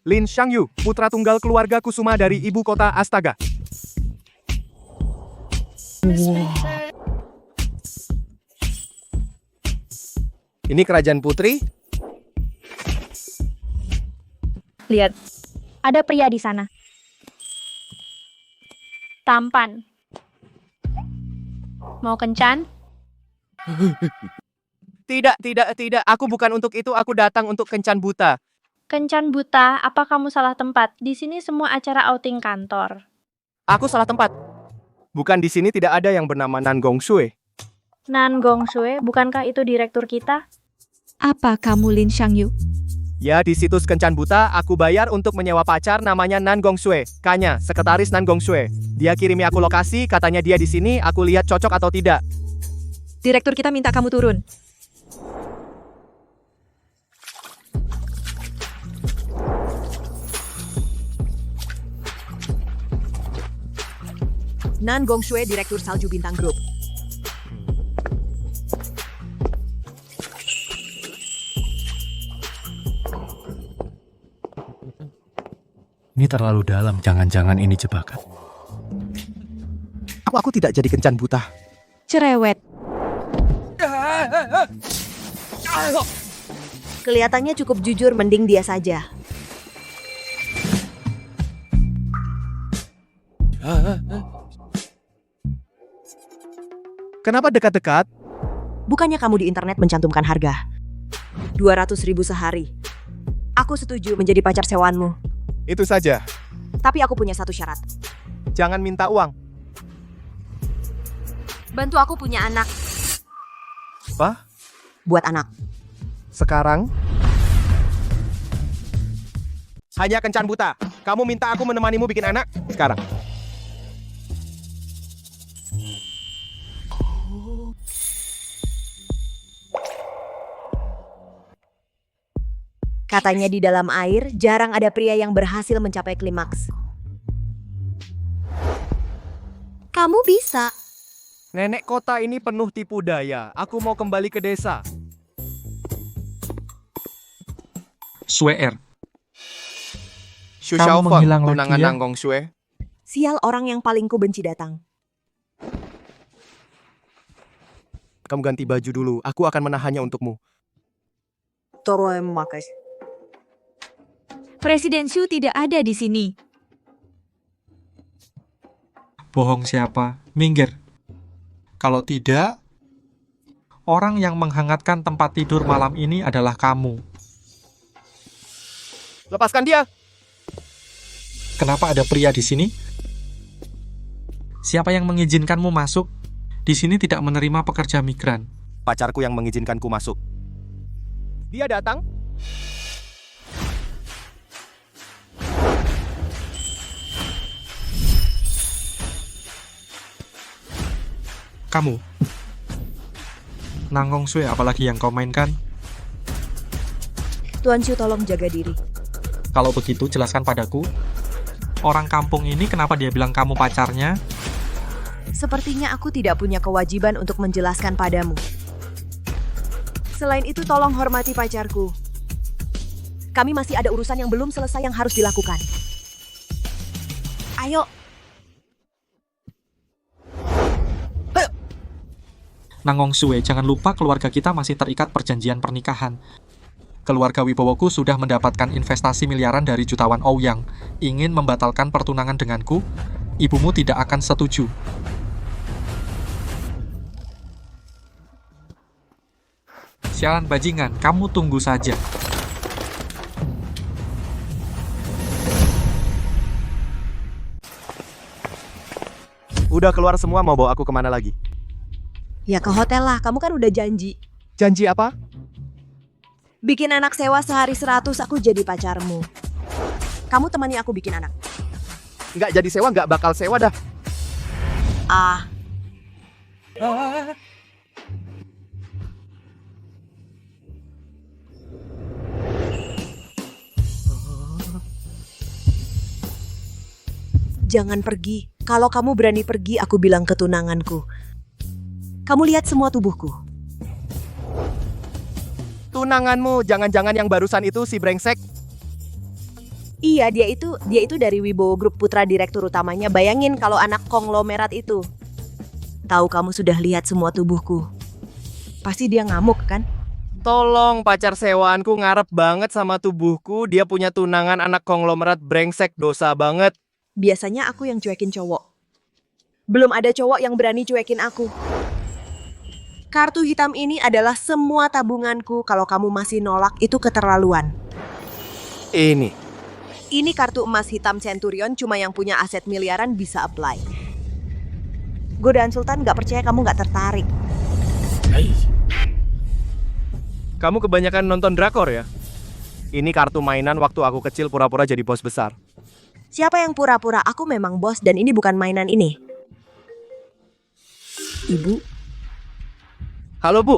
Lin Xiangyu, putra tunggal keluarga Kusuma dari ibu kota Astaga. Ini kerajaan putri? Lihat, ada pria di sana. Tampan. Mau kencan? Tidak. Aku bukan untuk itu, aku datang untuk kencan buta. Kencan buta, apa kamu salah tempat? Di sini semua acara outing kantor. Aku salah tempat. Bukan di sini tidak ada yang bernama Nan Gongsue. Nan Gongsue, bukankah itu direktur kita? Apa kamu Lin Xiangyu? Ya, di situs kencan buta, aku bayar untuk menyewa pacar namanya Nan Gongsue. Kanya, sekretaris Nan Gongsue. Dia kirimi aku lokasi, katanya dia di sini, aku lihat cocok atau tidak. Direktur kita minta kamu turun. Nan Gongsue, Direktur Salju Bintang Group. Ini terlalu dalam, jangan-jangan ini jebakan. Aku tidak jadi kencan buta. Cerewet. Kelihatannya cukup jujur, mending dia saja. Kenapa dekat-dekat? Bukannya kamu di internet mencantumkan harga 200.000 sehari. Aku setuju menjadi pacar sewaanmu. Itu saja. Tapi aku punya satu syarat. Jangan minta uang. Bantu aku punya anak. Apa? Buat anak. Sekarang? Hanya kencan buta. Kamu minta aku menemanimu bikin anak? Sekarang. Katanya di dalam air, jarang ada pria yang berhasil mencapai klimaks. Kamu bisa. Nenek kota ini penuh tipu daya. Aku mau kembali ke desa. Sue. Xu Kamu Xiaofeng, menghilang lagi tunangan ya? Nang Gongsue. Sial, orang yang paling ku benci datang. Kamu ganti baju dulu. Aku akan menahannya untukmu. Makasih. Presiden Xu tidak ada di sini. Bohong siapa? Minggir. Kalau tidak, orang yang menghangatkan tempat tidur malam ini adalah kamu. Lepaskan dia. Kenapa ada pria di sini? Siapa yang mengizinkanmu masuk? Di sini tidak menerima pekerja migran. Pacarku yang mengizinkanku masuk. Dia datang. Kamu. Nang Gongsue, apalagi yang kau mainkan? Tuan Xu, tolong jaga diri. Kalau begitu, jelaskan padaku. Orang kampung ini kenapa dia bilang kamu pacarnya? Sepertinya aku tidak punya kewajiban untuk menjelaskan padamu. Selain itu, tolong hormati pacarku. Kami masih ada urusan yang belum selesai yang harus dilakukan. Ayo. Nang Gongsue, jangan lupa keluarga kita masih terikat perjanjian pernikahan. Keluarga Wibowoku sudah mendapatkan investasi miliaran dari jutawan Ouyang. Ingin membatalkan pertunangan denganku, ibumu tidak akan setuju. Sialan bajingan, kamu tunggu saja. Udah keluar semua, mau bawa aku kemana lagi? Ya ke hotel lah, kamu kan udah janji. Janji apa? Bikin anak sewa sehari 100, aku jadi pacarmu. Kamu temani aku bikin anak. Nggak jadi sewa, nggak bakal sewa dah. Ah, jangan pergi. Kalau kamu berani pergi, aku bilang ke tunanganku. Kamu lihat semua tubuhku. Tunanganmu, jangan-jangan yang barusan itu si brengsek? Iya, dia itu dari Wibowo Group, putra direktur utamanya. Bayangin kalau anak konglomerat itu tahu kamu sudah lihat semua tubuhku. Pasti dia ngamuk kan? Tolong, pacar sewaanku ngarep banget sama tubuhku. Dia punya tunangan anak konglomerat brengsek, dosa banget. Biasanya aku yang cuekin cowok. Belum ada cowok yang berani cuekin aku. Kartu hitam ini adalah semua tabunganku. Kalau kamu masih nolak, itu keterlaluan. Ini kartu emas hitam Centurion, cuma yang punya aset miliaran bisa apply. Godaan Sultan gak percaya kamu gak tertarik. Kamu kebanyakan nonton drakor ya? Ini kartu mainan waktu aku kecil pura-pura jadi bos besar. Siapa yang pura-pura? Aku memang bos dan ini bukan mainan ini. Ibu, Halo, Bu.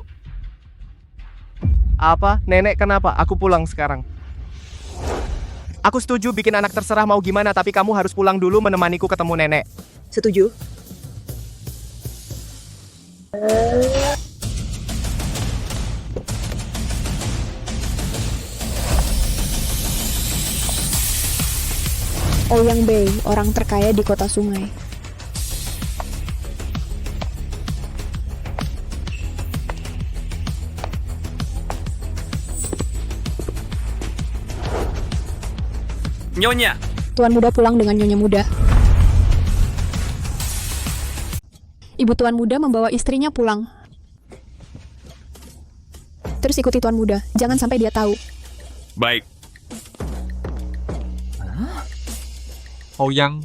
Apa? Nenek kenapa? Aku pulang sekarang. Aku setuju bikin anak terserah mau gimana, tapi kamu harus pulang dulu menemaniku ketemu nenek. setuju? Ouyang Bei, orang terkaya di kota sungai. Nyonya. Tuan muda pulang dengan nyonya muda. Ibu tuan muda membawa istrinya pulang. Terus ikuti tuan muda, jangan sampai dia tahu. Baik. Ouyang.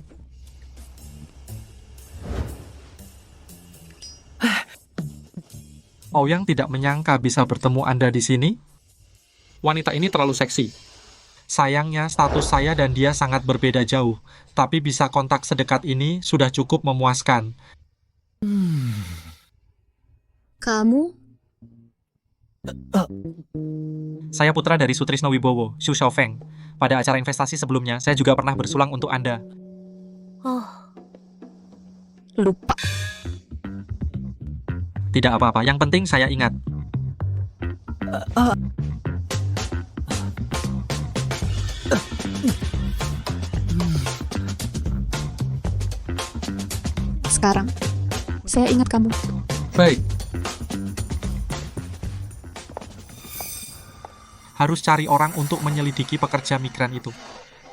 Ouyang tidak menyangka bisa bertemu Anda di sini. Wanita ini terlalu seksi. Sayangnya status saya dan dia sangat berbeda jauh, tapi bisa kontak sedekat ini sudah cukup memuaskan. Kamu? Saya putra dari Sutrisno Wibowo, Xu Xiaofeng. Pada acara investasi sebelumnya, saya juga pernah bersulang untuk Anda. Lupa. Tidak apa-apa, yang penting saya ingat. Sekarang, saya ingat kamu. Baik. Harus cari orang untuk menyelidiki pekerja migran itu.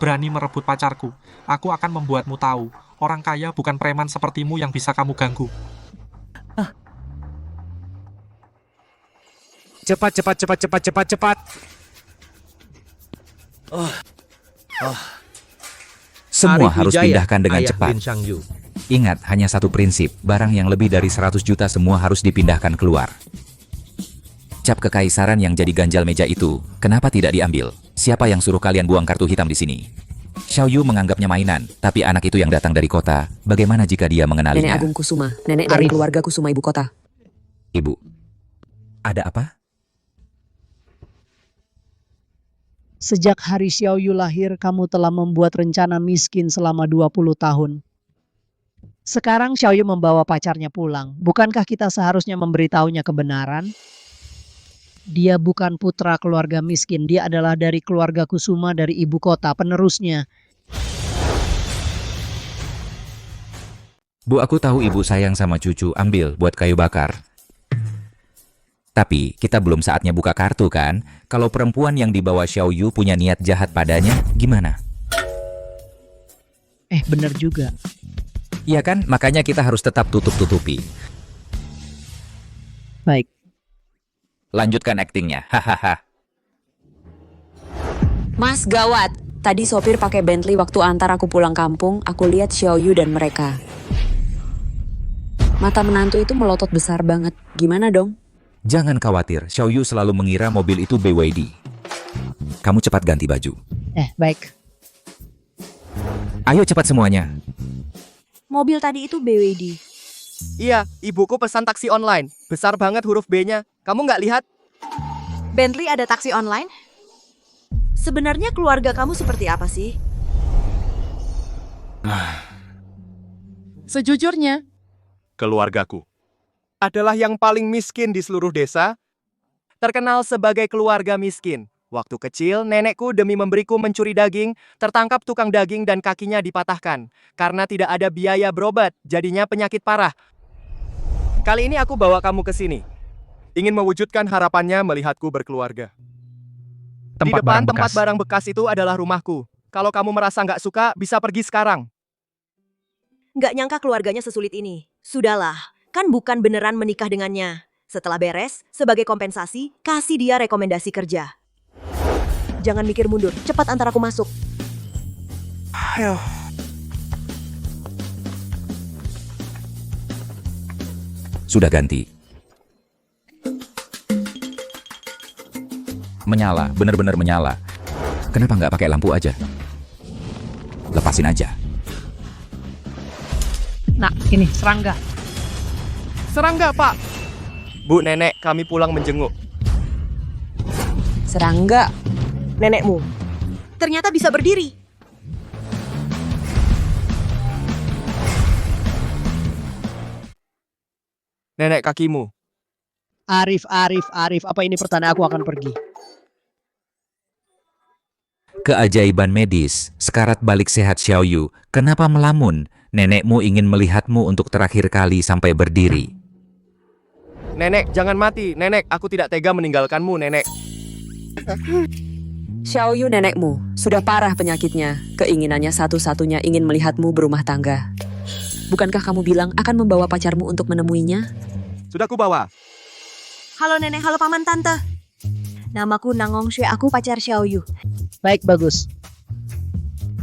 Berani merebut pacarku. Aku akan membuatmu tahu. Orang kaya bukan preman sepertimu yang bisa kamu ganggu. Cepat. Semua harus Wijaya, pindahkan dengan ayah cepat. Lin Xiangyu. Ingat, hanya satu prinsip, barang yang lebih dari 100 juta semua harus dipindahkan keluar. Cap kekaisaran yang jadi ganjal meja itu, kenapa tidak diambil? Siapa yang suruh kalian buang kartu hitam di sini? Xiao Yu menganggapnya mainan, tapi anak itu yang datang dari kota, bagaimana jika dia mengenalinya? Nenek Agung Kusuma, nenek dari Arif. keluarga Kusuma ibu kota. Ibu, ada apa? Sejak hari Xiao Yu lahir, kamu telah membuat rencana miskin selama 20 tahun. Sekarang Xiao Yu membawa pacarnya pulang. Bukankah kita seharusnya memberitahunya kebenaran? Dia bukan putra keluarga miskin. Dia adalah dari keluarga Kusuma dari ibu kota, penerusnya. Bu, aku tahu ibu sayang sama cucu, ambil buat kayu bakar. Tapi, kita belum saatnya buka kartu kan? Kalau perempuan yang dibawa Xiao Yu punya niat jahat padanya, gimana? Bener juga. Iya kan? Makanya kita harus tetap tutup-tutupi. Baik. Lanjutkan aktingnya, hahaha. Mas, gawat. Tadi sopir pakai Bentley waktu antar aku pulang kampung, aku lihat Xiao Yu dan mereka. Mata menantu itu melotot besar banget. Gimana dong? Jangan khawatir, Xiao Yu selalu mengira mobil itu BYD. Kamu cepat ganti baju. Baik. Ayo cepat semuanya. Mobil tadi itu BWD. Iya, ibuku pesan taksi online. Besar banget huruf B-nya. Kamu nggak lihat? Bentley ada taksi online? Sebenarnya keluarga kamu seperti apa sih? Sejujurnya, Keluargaku adalah yang paling miskin di seluruh desa. Terkenal sebagai keluarga miskin. Waktu kecil, nenekku demi memberiku mencuri daging, tertangkap tukang daging dan kakinya dipatahkan. Karena tidak ada biaya berobat, jadinya penyakit parah. Kali ini aku bawa kamu ke sini. Ingin mewujudkan harapannya melihatku berkeluarga. Di depan tempat barang bekas itu adalah rumahku. Kalau kamu merasa nggak suka, bisa pergi sekarang. Nggak nyangka keluarganya sesulit ini. Sudahlah, kan bukan beneran menikah dengannya. Setelah beres, sebagai kompensasi, kasih dia rekomendasi kerja. Jangan mikir mundur, cepat antar aku masuk. Sudah ganti. Menyala, bener-bener menyala. Kenapa nggak pakai lampu aja? Lepasin aja. Nah, ini serangga. Serangga, Pak. Bu, nenek, kami pulang menjenguk. Serangga. Nenekmu. Ternyata bisa berdiri. Nenek kakimu. Arif. Apa ini pertanda aku akan pergi? Keajaiban medis, sekarat balik sehat Xiaoyu. Kenapa melamun? Nenekmu ingin melihatmu untuk terakhir kali sampai berdiri. Nenek, jangan mati. Nenek, aku tidak tega meninggalkanmu, nenek. Xiaoyu nenekmu, sudah parah penyakitnya. Keinginannya satu-satunya ingin melihatmu berumah tangga. Bukankah kamu bilang akan membawa pacarmu untuk menemuinya? Sudah kubawa. Halo nenek, halo paman tante. Namaku Nangong Shui, aku pacar Xiaoyu. Baik, bagus.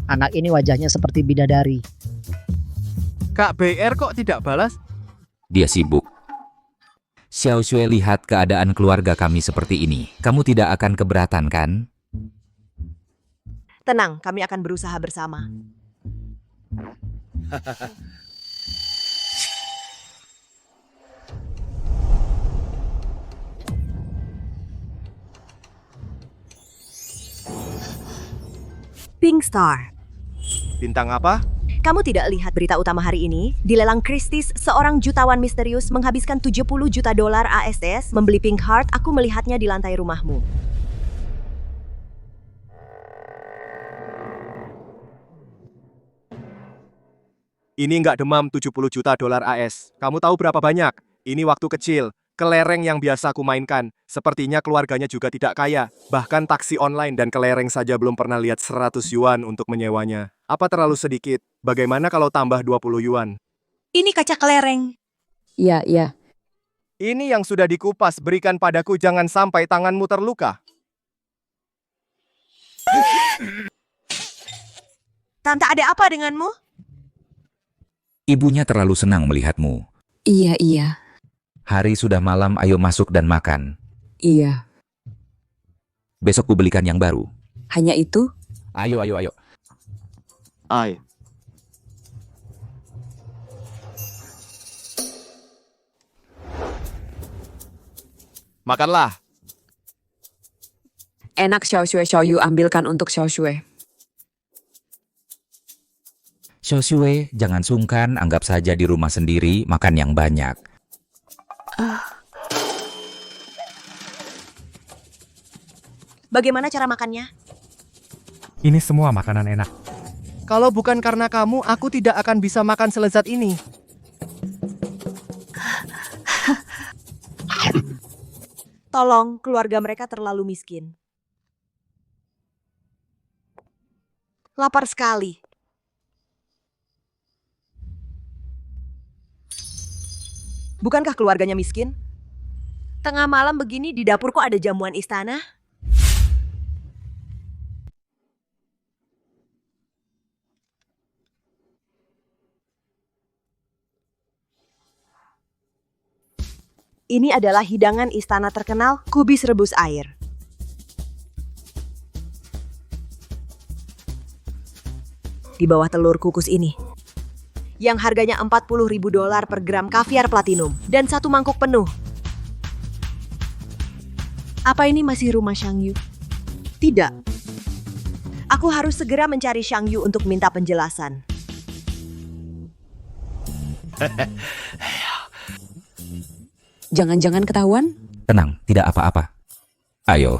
Anak ini wajahnya seperti bidadari. Kak BR kok tidak balas? Dia sibuk. Xiao Shui, lihat keadaan keluarga kami seperti ini. Kamu tidak akan keberatan, kan? Tenang, kami akan berusaha bersama. Pink Star. Bintang apa? Kamu tidak lihat berita utama hari ini? Di lelang Christie's, seorang jutawan misterius menghabiskan 70 juta dolar AS membeli Pink Heart. Aku melihatnya di lantai rumahmu. Ini nggak demam 70 juta dolar AS. Kamu tahu berapa banyak? Ini waktu kecil. Kelereng yang biasa aku mainkan. Sepertinya keluarganya juga tidak kaya. Bahkan taksi online dan kelereng saja belum pernah lihat 100 yuan untuk menyewanya. Apa terlalu sedikit? Bagaimana kalau tambah 20 yuan? Ini kaca kelereng. Iya, iya. Ini yang sudah dikupas, berikan padaku, jangan sampai tanganmu terluka. Tante, ada apa denganmu? Ibunya terlalu senang melihatmu. Iya, iya. Hari sudah malam, ayo masuk dan makan. Iya. Besok ku belikan yang baru. Hanya itu? Ayo. Ai. Makanlah. Enak Xiaoyu, ambilkan untuk Xiaoyu. Xiao Shui, jangan sungkan, anggap saja di rumah sendiri, makan yang banyak. Bagaimana cara makannya? Ini semua makanan enak. Kalau bukan karena kamu, aku tidak akan bisa makan selezat ini. Tolong, keluarga mereka terlalu miskin. Lapar sekali. Bukankah keluarganya miskin? Tengah malam begini di dapur kok ada jamuan istana? Ini adalah hidangan istana terkenal, kubis rebus air. Di bawah telur kukus ini, yang harganya 40.000 dolar per gram kaviar platinum, dan 1 mangkuk penuh. Apa ini masih rumah Shang Yu? Tidak. Aku harus segera mencari Shang Yu untuk minta penjelasan. Jangan-jangan ketahuan? Tenang, tidak apa-apa. Ayo.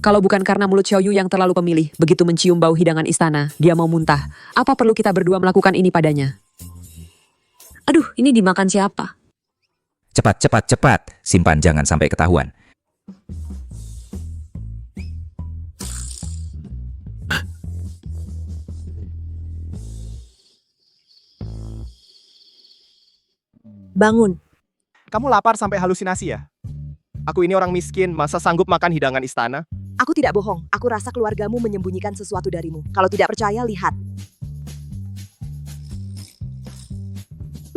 Kalau bukan karena mulut Xiaoyu yang terlalu pemilih, begitu mencium bau hidangan istana, dia mau muntah. Apa perlu kita berdua melakukan ini padanya? Aduh, ini dimakan siapa? Cepat, cepat, cepat. Simpan jangan sampai ketahuan. Bangun. Kamu lapar sampai halusinasi ya? Aku ini orang miskin, masa sanggup makan hidangan istana? Aku tidak bohong. Aku rasa keluargamu menyembunyikan sesuatu darimu. Kalau tidak percaya, lihat.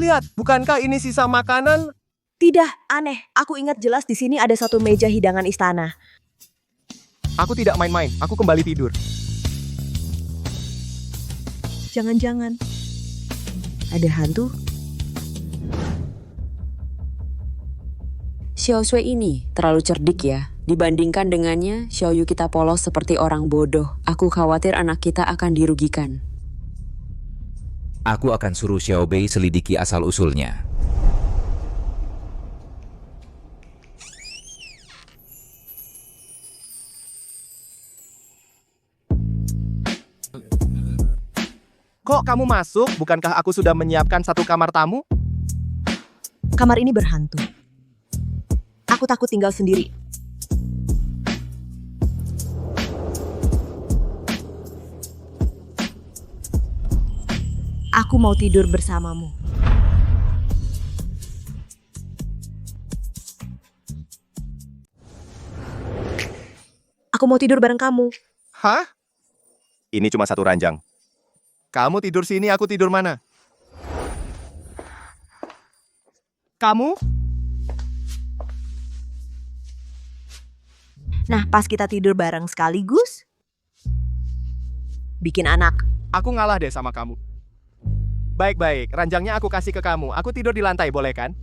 Lihat, bukankah ini sisa makanan? Tidak, aneh. Aku ingat jelas di sini ada satu meja hidangan istana. Aku tidak main-main, aku kembali tidur. Jangan-jangan ada hantu? Xiao Shui ini terlalu cerdik ya. Dibandingkan dengannya, Xiaoyu kita polos seperti orang bodoh. Aku khawatir anak kita akan dirugikan. Aku akan suruh Xiao Bei selidiki asal-usulnya. Kok kamu masuk? Bukankah aku sudah menyiapkan satu kamar tamu? Kamar ini berhantu. Aku takut tinggal sendiri. Aku mau tidur bersamamu. Aku mau tidur bareng kamu. Hah? Ini cuma satu ranjang. Kamu tidur sini, aku tidur mana? Kamu? Nah, pas kita tidur bareng sekaligus, bikin anak. Aku ngalah deh sama kamu. Baik-baik, ranjangnya aku kasih ke kamu. Aku tidur di lantai, boleh kan?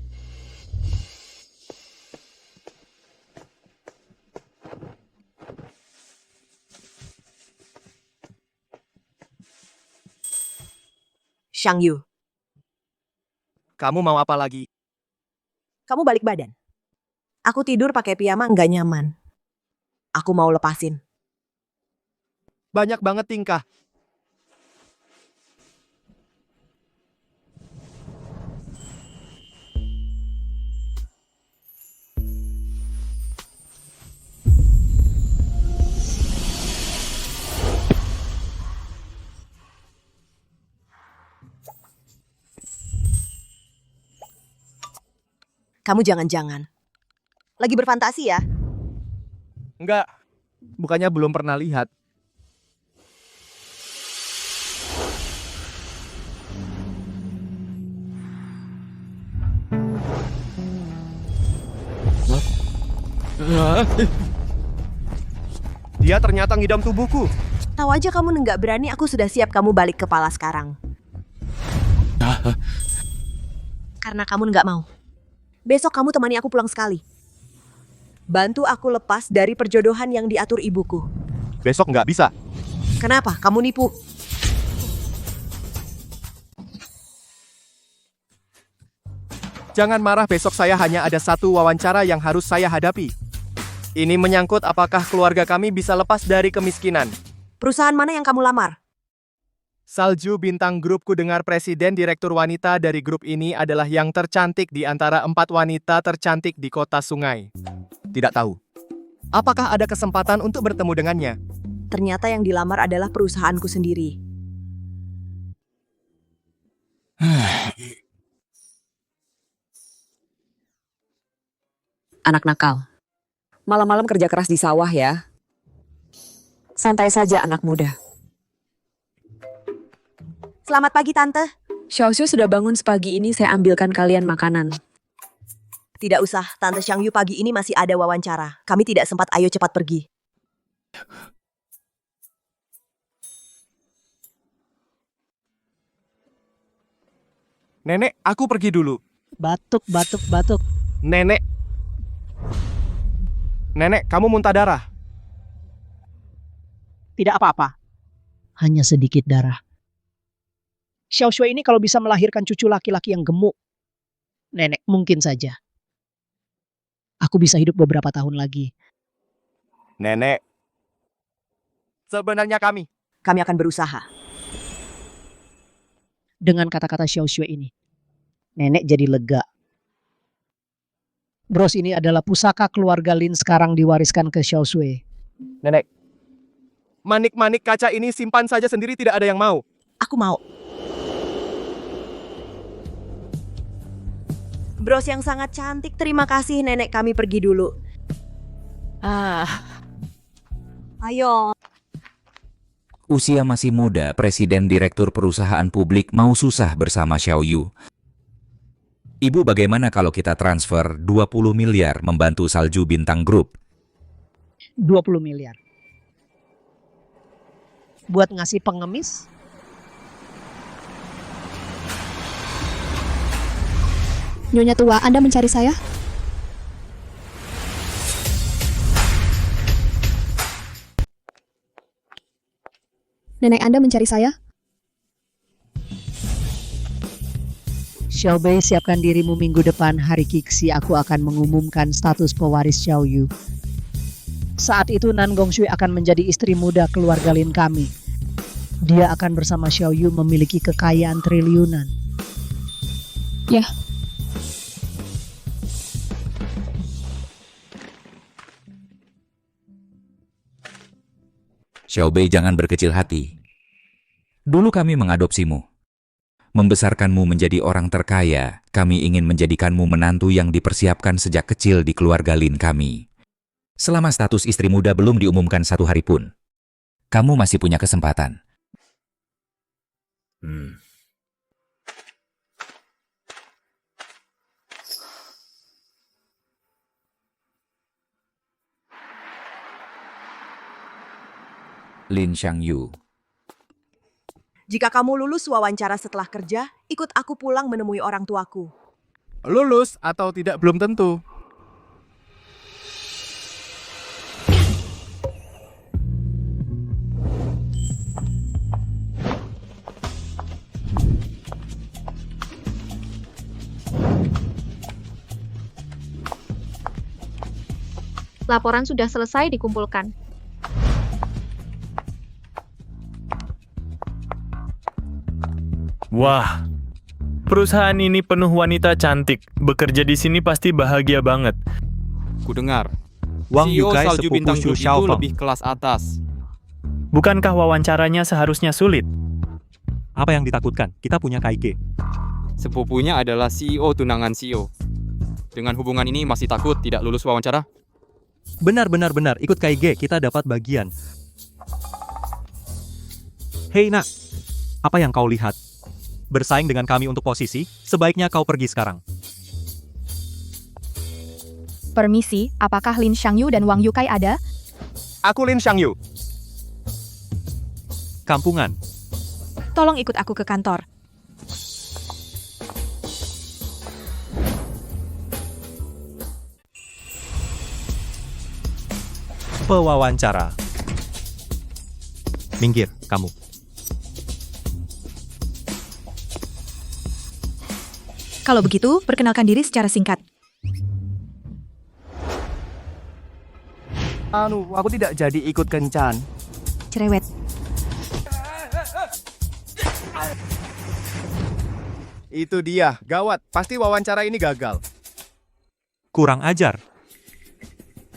Xiangyu, Kamu mau apa lagi? kamu balik badan. Aku tidur pakai piyama nggak nyaman. Aku mau lepasin. Banyak banget tingkah. Kamu jangan-jangan lagi berfantasi ya? Enggak. Bukannya belum pernah lihat. Dia ternyata ngidam tubuhku. Tahu aja kamu nggak berani, aku sudah siap kamu balik kepala sekarang. Karena kamu nggak mau. Besok kamu temani aku pulang sekali. Bantu aku lepas dari perjodohan yang diatur ibuku. Besok nggak bisa. Kenapa? Kamu nipu. Jangan marah, besok saya hanya ada satu wawancara yang harus saya hadapi. Ini menyangkut apakah keluarga kami bisa lepas dari kemiskinan. Perusahaan mana yang kamu lamar? Salju Bintang Group, ku dengar presiden direktur wanita dari grup ini adalah yang tercantik di antara 4 wanita tercantik di kota Sungai. Tidak tahu. Apakah ada kesempatan untuk bertemu dengannya? Ternyata yang dilamar adalah perusahaanku sendiri. Anak nakal. Malam-malam kerja keras di sawah ya. Santai saja anak muda. Selamat pagi, Tante. Xiaoxiu sudah bangun sepagi ini, saya ambilkan kalian makanan. Tidak usah, Tante Xiangyu pagi ini masih ada wawancara. Kami tidak sempat, ayo cepat pergi. Nenek, aku pergi dulu. Batuk, batuk, batuk. Nenek. Nenek, kamu muntah darah. Tidak apa-apa. Hanya sedikit darah. Xiao Shui ini kalau bisa melahirkan cucu laki-laki yang gemuk. Nenek, mungkin saja. Aku bisa hidup beberapa tahun lagi. Nenek. Sebenarnya kami. Kami akan berusaha. Dengan kata-kata Xiao Xue ini, nenek jadi lega. Bros, ini adalah pusaka keluarga Lin sekarang diwariskan ke Xiao Xue. Nenek. Manik-manik kaca ini simpan saja sendiri, tidak ada yang mau. Aku mau. Bros yang sangat cantik, terima kasih nenek, kami pergi dulu. Ayo. Usia masih muda, Presiden Direktur Perusahaan Publik mau susah bersama Xiao Yu. Ibu, bagaimana kalau kita transfer 20 miliar membantu Salju Bintang Group? 20 miliar. Buat ngasih pengemis? Nyonya tua, Anda mencari saya? Nenek Anda mencari saya? Xiao Bei, siapkan dirimu, minggu depan hari Kiksi aku akan mengumumkan status pewaris Xiao Yu. Saat itu Nan Gongshui akan menjadi istri muda keluarga Lin kami. Dia akan bersama Xiao Yu memiliki kekayaan triliunan. Ya. Xiao Bei, jangan berkecil hati. Dulu kami mengadopsimu. Membesarkanmu menjadi orang terkaya, kami ingin menjadikanmu menantu yang dipersiapkan sejak kecil di keluarga Lin kami. Selama status istri muda belum diumumkan 1 hari pun, kamu masih punya kesempatan. Lin Xiangyu. Jika kamu lulus wawancara setelah kerja, ikut aku pulang menemui orang tuaku. Lulus atau tidak belum tentu. Laporan sudah selesai dikumpulkan. Wah, perusahaan ini penuh wanita cantik. Bekerja di sini pasti bahagia banget. Kudengar, Wang CEO Yukai Salju sepupu Bintang Xu Group itu Xiaofeng. lebih kelas atas. Bukankah wawancaranya seharusnya sulit? Apa yang ditakutkan? Kita punya Kaige. Sepupunya adalah CEO tunangan CEO. Dengan hubungan ini masih takut tidak lulus wawancara? Benar, ikut Kaige, kita dapat bagian. Hei nak, apa yang kau lihat? Bersaing dengan kami untuk posisi, sebaiknya kau pergi sekarang. Permisi, apakah Lin Xiangyu dan Wang Yukai ada? Aku Lin Xiangyu. Kampungan. Tolong ikut aku ke kantor. Pewawancara. Minggir, kamu. Kalau begitu, perkenalkan diri secara singkat. Aku tidak jadi ikut kencan. Cerewet. Itu dia, gawat. Pasti wawancara ini gagal. Kurang ajar.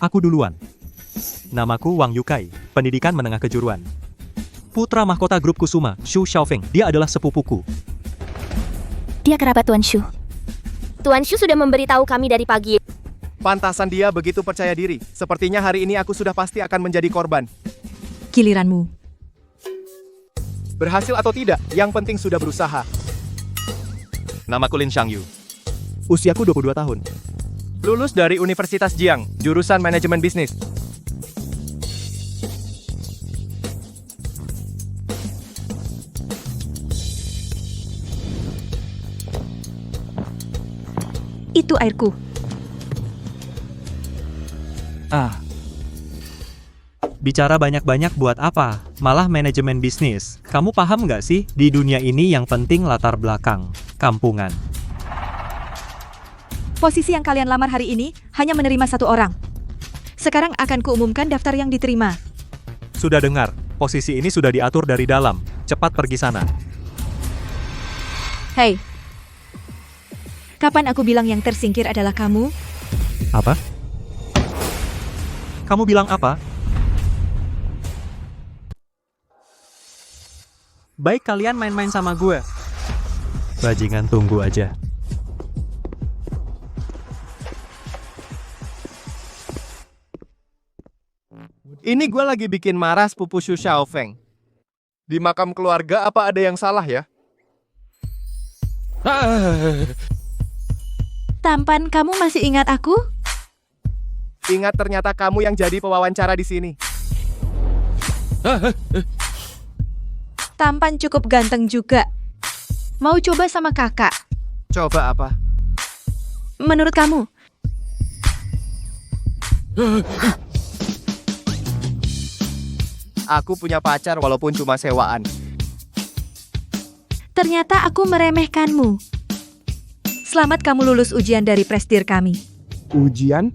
Aku duluan. Namaku Wang Yukai, pendidikan menengah kejuruan. Putra mahkota grup Kusuma, Xu Xiaofeng. Dia adalah sepupuku. Dia kerabat Tuan Shu. Tuan Shu sudah memberitahu kami dari pagi. Pantasan dia begitu percaya diri. Sepertinya hari ini aku sudah pasti akan menjadi korban. Giliranmu. Berhasil atau tidak, yang penting sudah berusaha. Namaku Lin Xiangyu. Usiaku 22 tahun. Lulus dari Universitas Jiang, jurusan manajemen bisnis. Itu airku. Bicara banyak-banyak buat apa? Malah manajemen bisnis. Kamu paham nggak sih? Di dunia ini yang penting latar belakang. Kampungan. Posisi yang kalian lamar hari ini hanya menerima satu orang. Sekarang akan kuumumkan daftar yang diterima. Sudah dengar, posisi ini sudah diatur dari dalam. Cepat pergi sana. Hei, kapan aku bilang yang tersingkir adalah kamu? Apa? Kamu bilang apa? Baik kalian main-main sama gue. Bajingan, tunggu aja. Ini gue lagi bikin marah sepupu Shu Xiaofeng. Di makam keluarga apa ada yang salah ya? Tampan, kamu masih ingat aku? Ingat ternyata kamu yang jadi pewawancara di sini. Tampan cukup ganteng juga. Mau coba sama kakak? Coba apa? Menurut kamu? Aku punya pacar walaupun cuma sewaan. Ternyata aku meremehkanmu. Selamat kamu lulus ujian dari presdir kami. Ujian?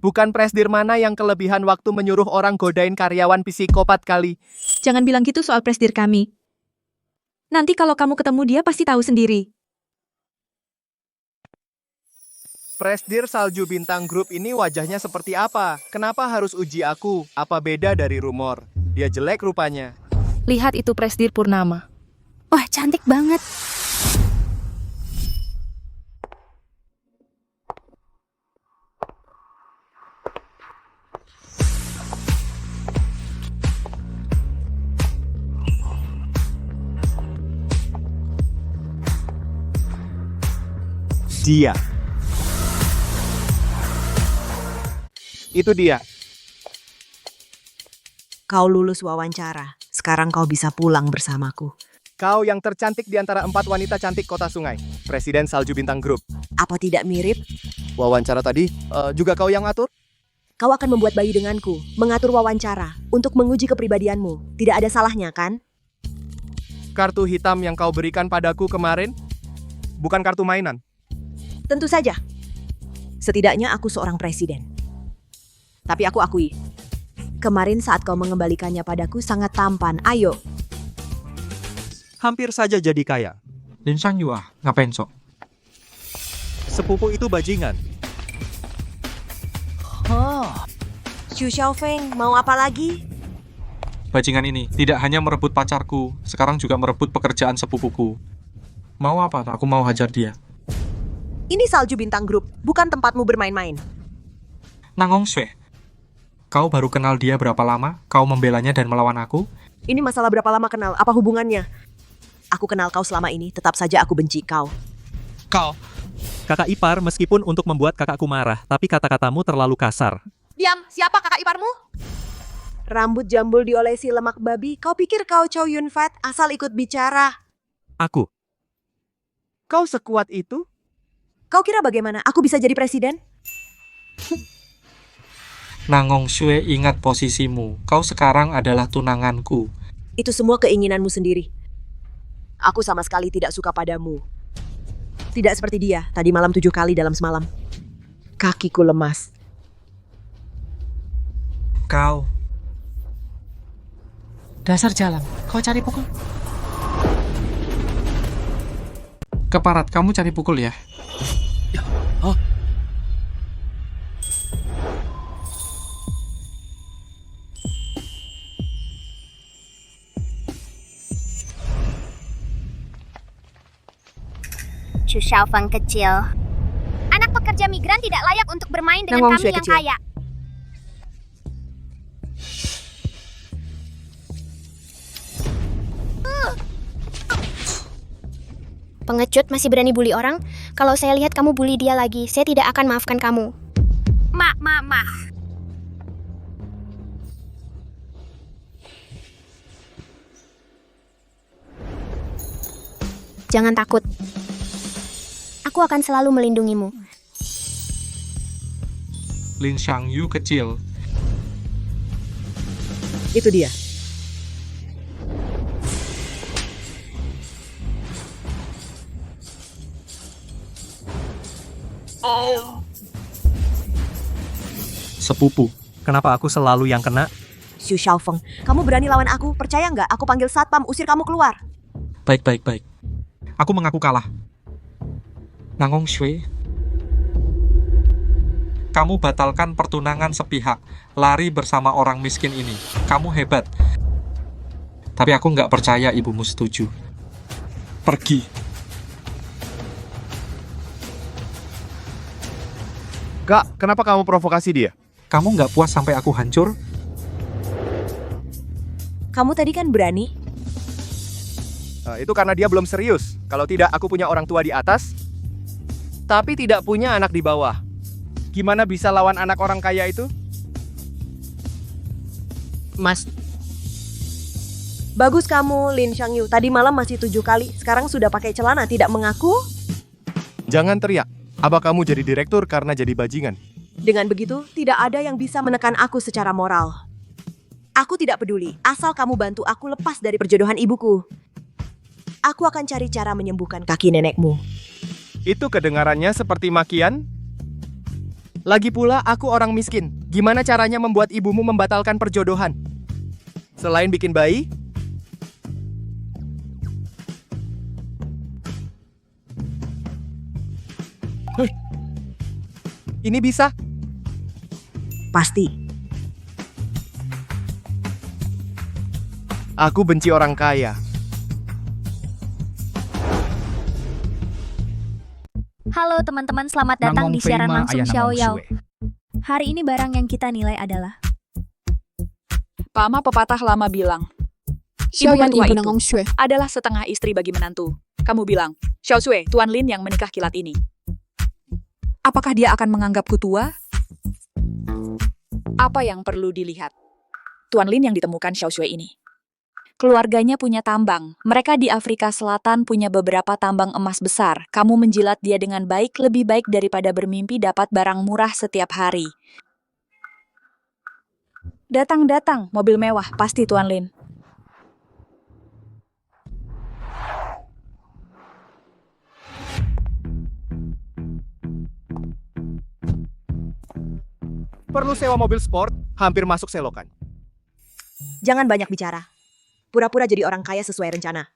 Bukan presdir mana yang kelebihan waktu menyuruh orang godain karyawan psikopat kali. Jangan bilang gitu soal presdir kami. Nanti kalau kamu ketemu dia pasti tahu sendiri. Presdir Salju Bintang Group ini wajahnya seperti apa? Kenapa harus uji aku? Apa beda dari rumor? Dia jelek rupanya. Lihat itu Presdir Purnama. Wah, cantik banget. Dia. Itu dia. Kau lulus wawancara. Sekarang kau bisa pulang bersamaku. Kau yang tercantik di antara 4 wanita cantik kota sungai. Presiden Salju Bintang Group. Apa tidak mirip? Wawancara tadi, juga kau yang atur? Kau akan membuat bayi denganku, mengatur wawancara, untuk menguji kepribadianmu. Tidak ada salahnya, kan? Kartu hitam yang kau berikan padaku kemarin, bukan kartu mainan. Tentu saja. Setidaknya aku seorang presiden. Tapi aku akui, kemarin saat kau mengembalikannya padaku sangat tampan. Ayo. Hampir saja jadi kaya. Lin Shangyu ngapain sok? Sepupu itu bajingan. Oh. Shu Xiaofeng, mau apa lagi? Bajingan ini tidak hanya merebut pacarku, sekarang juga merebut pekerjaan sepupuku. Mau apa? Aku mau hajar dia. Ini Salju Bintang Group, bukan tempatmu bermain-main. Nangong Sue, kau baru kenal dia berapa lama? Kau membelanya dan melawan aku? Ini masalah berapa lama kenal, apa hubungannya? Aku kenal kau selama ini, tetap saja aku benci kau. Kau. Kakak ipar meskipun untuk membuat kakakku marah, tapi kata-katamu terlalu kasar. Diam, siapa kakak iparmu? Rambut jambul diolesi lemak babi, kau pikir kau Chow Yun Fat asal ikut bicara? Aku. Kau sekuat itu? Kau kira bagaimana? Aku bisa jadi presiden? Nangong Sue, ingat posisimu. Kau sekarang adalah tunanganku. Itu semua keinginanmu sendiri. Aku sama sekali tidak suka padamu. Tidak seperti dia, tadi malam 7 kali dalam semalam. Kakiku lemas. Kau. Dasar jalan, kau cari pukul. Keparat, kamu cari pukul ya? Oh. Shu Xiaofeng kecil. Anak pekerja migran tidak layak untuk bermain dengan Nangong kami Sue yang kecil. kaya. Pengecut masih berani bully orang? Kalau saya lihat kamu bully dia lagi, saya tidak akan maafkan kamu. Ma. Jangan takut. Aku akan selalu melindungimu. Lin Shangyu kecil. Itu dia. sepupu. Kenapa aku selalu yang kena? Xu Xiaofeng, kamu berani lawan aku? Percaya nggak? Aku panggil satpam, usir kamu keluar. Baik. Aku mengaku kalah. Nangong Shui, kamu batalkan pertunangan sepihak, lari bersama orang miskin ini. Kamu hebat. Tapi aku nggak percaya ibumu setuju. Pergi. Kak, kenapa kamu provokasi dia? Kamu nggak puas sampai aku hancur? Kamu tadi kan berani. Itu karena dia belum serius. Kalau tidak, aku punya orang tua di atas, tapi tidak punya anak di bawah. Gimana bisa lawan anak orang kaya itu? Mas. Bagus kamu, Lin Xiangyu. Tadi malam masih 7 kali. Sekarang sudah pakai celana, tidak mengaku? Jangan teriak. Apa kamu jadi direktur karena jadi bajingan? Dengan begitu, tidak ada yang bisa menekan aku secara moral. Aku tidak peduli, asal kamu bantu aku lepas dari perjodohan ibuku. Aku akan cari cara menyembuhkan kaki nenekmu. Itu kedengarannya seperti makian? Lagi pula, aku orang miskin. Gimana caranya membuat ibumu membatalkan perjodohan? Selain bikin bayi? Ini bisa? Pasti. Aku benci orang kaya. Halo teman-teman, selamat datang di siaran langsung Xiao Yao. Hari ini barang yang kita nilai adalah Pama pepatah lama bilang, Xiao Yan mertua Ibu itu Nangong Shui. adalah setengah istri bagi menantu. Kamu bilang, Xiao Sui, Tuan Lin yang menikah kilat ini. Apakah dia akan menganggapku tua? Apa yang perlu dilihat? Tuan Lin yang ditemukan Xiao Sui ini. Keluarganya punya tambang. Mereka di Afrika Selatan punya beberapa tambang emas besar. Kamu menjilat dia dengan baik, lebih baik daripada bermimpi dapat barang murah setiap hari. Datang, mobil mewah, pasti Tuan Lin. Perlu sewa mobil sport, hampir masuk selokan. Jangan banyak bicara. Pura-pura jadi orang kaya sesuai rencana.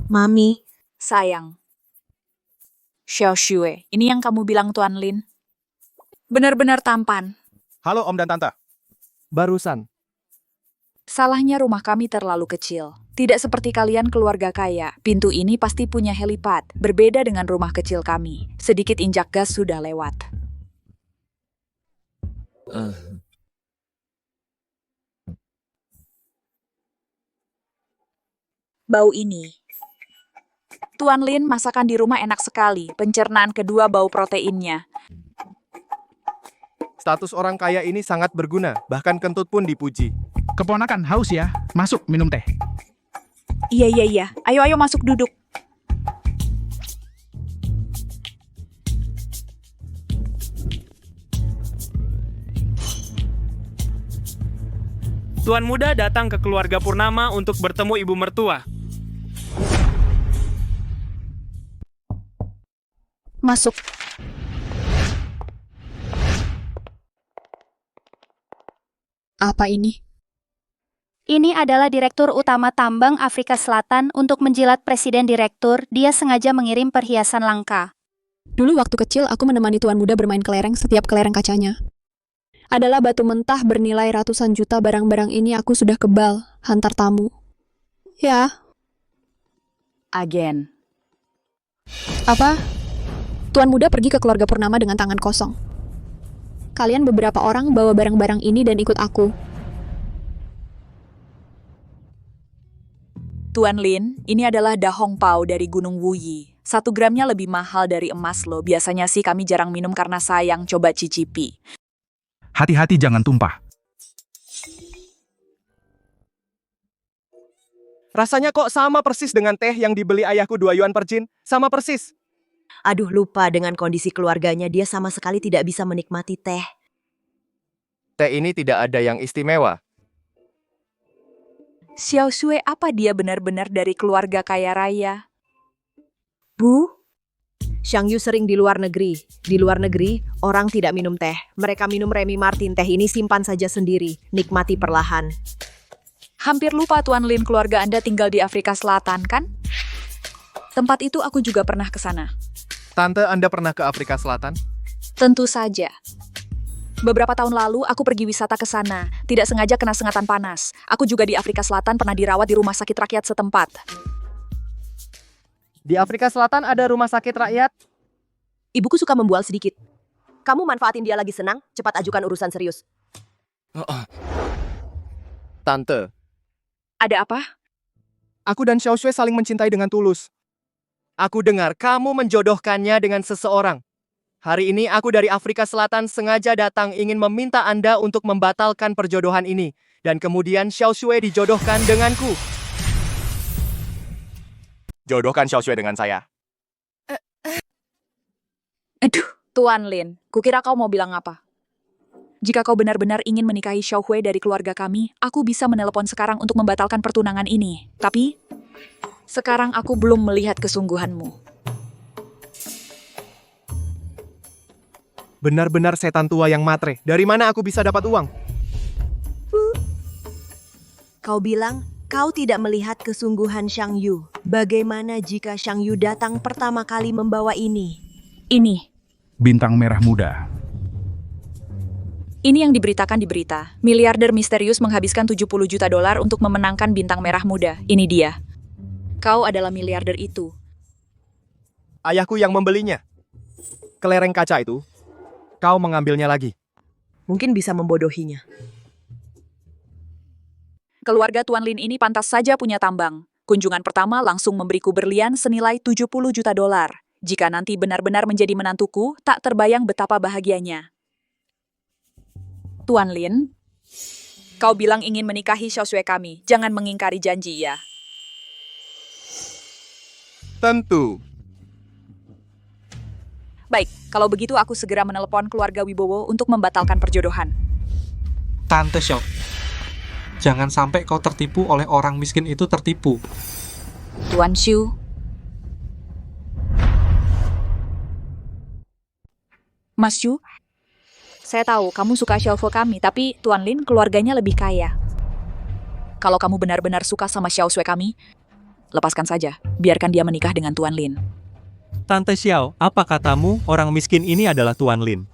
Mami. Sayang. Xiao Shui, ini yang kamu bilang Tuan Lin. Benar-benar tampan. Halo Om dan Tante. Barusan. Salahnya rumah kami terlalu kecil. Tidak seperti kalian keluarga kaya. Pintu ini pasti punya helipad. Berbeda dengan rumah kecil kami. Sedikit injak gas sudah lewat. Bau ini. Tuan Lin, masakan di rumah enak sekali. Pencernaan kedua bau proteinnya. Status orang kaya ini sangat berguna, bahkan kentut pun dipuji. Keponakan haus ya, masuk minum teh. Iya. Ayo masuk duduk. Tuan muda datang ke keluarga Purnama untuk bertemu ibu mertua. Masuk. Apa ini? Ini adalah Direktur Utama Tambang Afrika Selatan untuk menjilat Presiden Direktur. Dia sengaja mengirim perhiasan langka. Dulu waktu kecil aku menemani tuan muda bermain kelereng setiap kelereng kacanya. Adalah batu mentah bernilai ratusan juta. Barang-barang ini aku sudah kebal, hantar tamu. Ya. Agen. Apa? Tuan muda pergi ke keluarga Purnama dengan tangan kosong. Kalian beberapa orang bawa barang-barang ini dan ikut aku. Tuan Lin, ini adalah dahong pao dari Gunung Wuyi. 1 gramnya lebih mahal dari emas loh. Biasanya sih kami jarang minum karena sayang, coba cicipi. Hati-hati jangan tumpah. Rasanya kok sama persis dengan teh yang dibeli ayahku 2 yuan per jin. Sama persis. Aduh, lupa dengan kondisi keluarganya, dia sama sekali tidak bisa menikmati teh. Teh ini tidak ada yang istimewa. Xiao Sui, apa dia benar-benar dari keluarga kaya raya? Bu, Xiang Yu sering di luar negeri. Di luar negeri, orang tidak minum teh. Mereka minum Remy Martin. Teh ini simpan saja sendiri. Nikmati perlahan. Hampir lupa Tuan Lin, keluarga Anda tinggal di Afrika Selatan, kan? Tempat itu aku juga pernah ke sana. Tante, Anda pernah ke Afrika Selatan? Tentu saja. Beberapa tahun lalu, aku pergi wisata ke sana. Tidak sengaja kena sengatan panas. Aku juga di Afrika Selatan pernah dirawat di rumah sakit rakyat setempat. Di Afrika Selatan ada rumah sakit rakyat? Ibuku suka membual sedikit. Kamu manfaatin dia lagi senang, cepat ajukan urusan serius. Tante, Ada apa? aku dan Xiao Shui saling mencintai dengan tulus. Aku dengar kamu menjodohkannya dengan seseorang. Hari ini aku dari Afrika Selatan sengaja datang ingin meminta Anda untuk membatalkan perjodohan ini. Dan kemudian Xiao Shui dijodohkan denganku. Jodohkan Xiao Shui dengan saya. Aduh, Tuan Lin, kukira kau mau bilang apa? Jika kau benar-benar ingin menikahi Xiao Hui dari keluarga kami, aku bisa menelepon sekarang untuk membatalkan pertunangan ini. Tapi, sekarang aku belum melihat kesungguhanmu. Benar-benar setan tua yang matre. Dari mana aku bisa dapat uang? Kau bilang, kau tidak melihat kesungguhan Xiang Yu. Bagaimana jika Xiang Yu datang pertama kali membawa ini? Ini. Bintang merah muda. Ini yang diberitakan di berita. Miliarder misterius menghabiskan 70 juta dolar untuk memenangkan bintang merah muda. Ini dia. Kau adalah miliarder itu. Ayahku yang membelinya. Kelereng kaca itu, kau mengambilnya lagi. Mungkin bisa membodohinya. Keluarga Tuan Lin ini pantas saja punya tambang. Kunjungan pertama langsung memberiku berlian senilai 70 juta dolar. Jika nanti benar-benar menjadi menantuku, tak terbayang betapa bahagianya. Tuan Lin, kau bilang ingin menikahi Xiao Shui kami. Jangan mengingkari janji ya. Tentu. Baik, kalau begitu aku segera menelepon keluarga Wibowo untuk membatalkan perjodohan. Tante Xiao, jangan sampai kau tertipu oleh orang miskin itu tertipu. Tuan Xu. Mas Xu, saya tahu kamu suka Xiao Shui kami, tapi Tuan Lin keluarganya lebih kaya. Kalau kamu benar-benar suka sama Xiao Shui kami, lepaskan saja. Biarkan dia menikah dengan Tuan Lin. Tante Xiao, apa katamu orang miskin ini adalah Tuan Lin?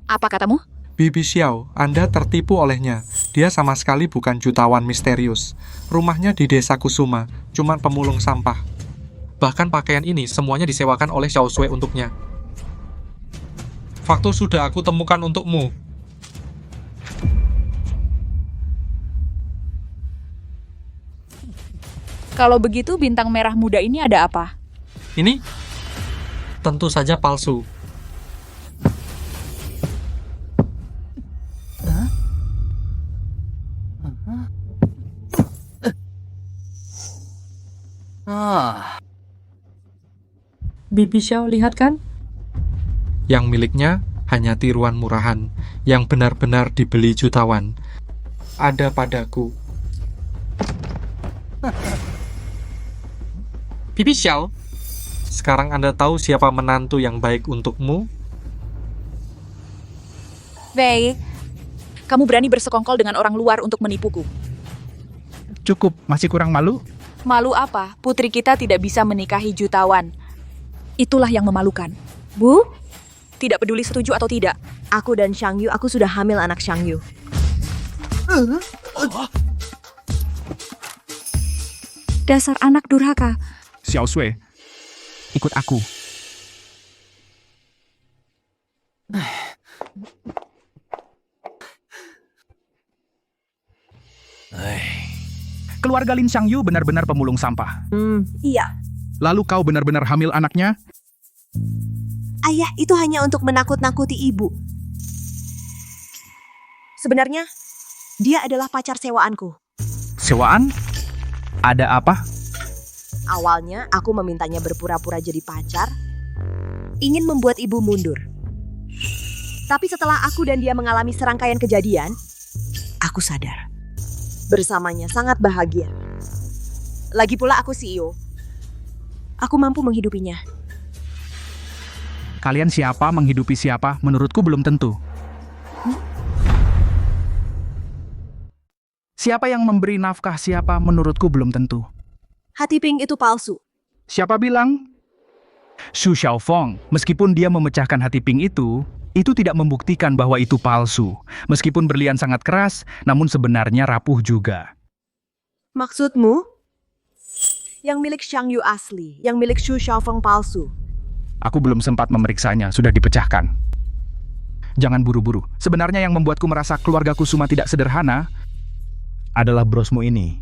Apa katamu? Bibi Xiao, Anda tertipu olehnya. Dia sama sekali bukan jutawan misterius. Rumahnya di desa Kusuma, cuman pemulung sampah. Bahkan pakaian ini semuanya disewakan oleh Xiao Shui untuknya. Fakta sudah aku temukan untukmu. Kalau begitu bintang merah muda ini ada apa? Ini tentu saja palsu. Bibi Xiao, lihat kan? Yang miliknya hanya tiruan murahan, yang benar-benar dibeli jutawan. Ada padaku. Bibi Xiao, sekarang Anda tahu siapa menantu yang baik untukmu? Wei, kamu berani bersekongkol dengan orang luar untuk menipuku. Cukup, masih kurang malu? Malu apa? Putri kita tidak bisa menikahi jutawan. Itulah yang memalukan. Bu? Tidak peduli setuju atau tidak. Aku dan Xiang Yu, aku sudah hamil anak Xiang Yu. Dasar anak durhaka. Xiao Shui, ikut aku. Keluarga Lin Xiang Yu benar-benar pemulung sampah. Iya. Lalu kau benar-benar hamil anaknya? Ayah, itu hanya untuk menakut-nakuti ibu. Sebenarnya, dia adalah pacar sewaanku. Sewaan? Ada apa? Awalnya, aku memintanya berpura-pura jadi pacar, ingin membuat ibu mundur. Tapi setelah aku dan dia mengalami serangkaian kejadian, aku sadar. Bersamanya sangat bahagia. Lagi pula aku CEO. Aku mampu menghidupinya. Kalian siapa menghidupi siapa, menurutku belum tentu. Siapa yang memberi nafkah siapa, menurutku belum tentu. Hati Pink itu palsu. Siapa bilang? Xu Xiaofeng, meskipun dia memecahkan hati Pink itu tidak membuktikan bahwa itu palsu. Meskipun berlian sangat keras, namun sebenarnya rapuh juga. Maksudmu? Yang milik Shang Yu asli, yang milik Xu Xiaofeng palsu. Aku belum sempat memeriksanya, sudah dipecahkan. Jangan buru-buru. Sebenarnya yang membuatku merasa keluarga Kusuma tidak sederhana adalah brosmu ini.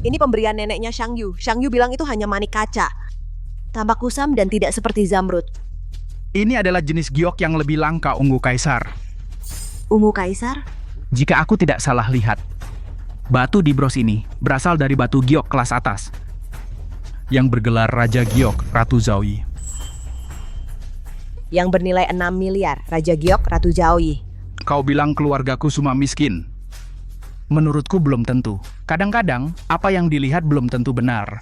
Ini pemberian neneknya Shang Yu. Shang Yu bilang itu hanya manik kaca. Tampak kusam dan tidak seperti zamrud. Ini adalah jenis giok yang lebih langka, Ungu Kaisar. Ungu Kaisar? Jika aku tidak salah lihat, batu di bros ini berasal dari batu giok kelas atas yang bergelar Raja Giok Ratu Zaoyi. Yang bernilai 6 miliar, Raja Giok Ratu Zaoyi. Kau bilang keluarga Kusuma miskin. Menurutku belum tentu. Kadang-kadang apa yang dilihat belum tentu benar.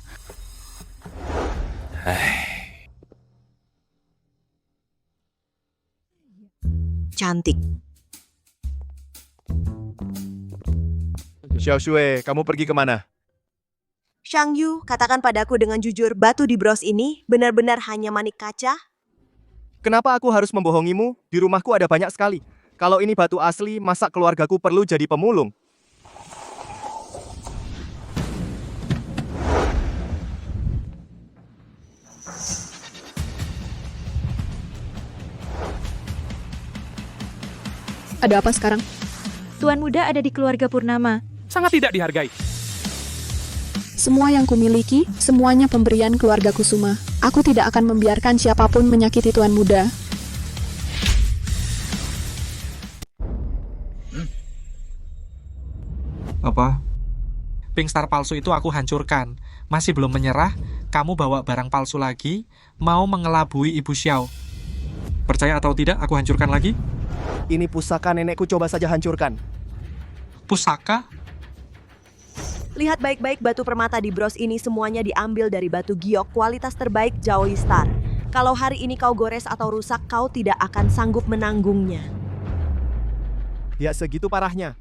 Cantik. Xiao Shui, kamu pergi kemana? Shang Yu, katakan padaku dengan jujur, batu di bros ini benar-benar hanya manik kaca? Kenapa aku harus membohongimu? Di rumahku ada banyak sekali. Kalau ini batu asli, masa keluargaku perlu jadi pemulung? Ada apa sekarang? Tuan muda ada di keluarga Purnama. Sangat tidak dihargai. Semua yang kumiliki, semuanya pemberian keluarga Kusuma. Aku tidak akan membiarkan siapapun menyakiti Tuan Muda. Apa? Pink Star palsu itu aku hancurkan. Masih belum menyerah, kamu bawa barang palsu lagi, mau mengelabui Ibu Xiao. Percaya atau tidak, aku hancurkan lagi? Ini pusaka nenekku, coba saja hancurkan. Pusaka? Lihat baik-baik batu permata di bros ini semuanya diambil dari batu giok kualitas terbaik Zaoyi Star. Kalau hari ini kau gores atau rusak, kau tidak akan sanggup menanggungnya. Ya segitu parahnya.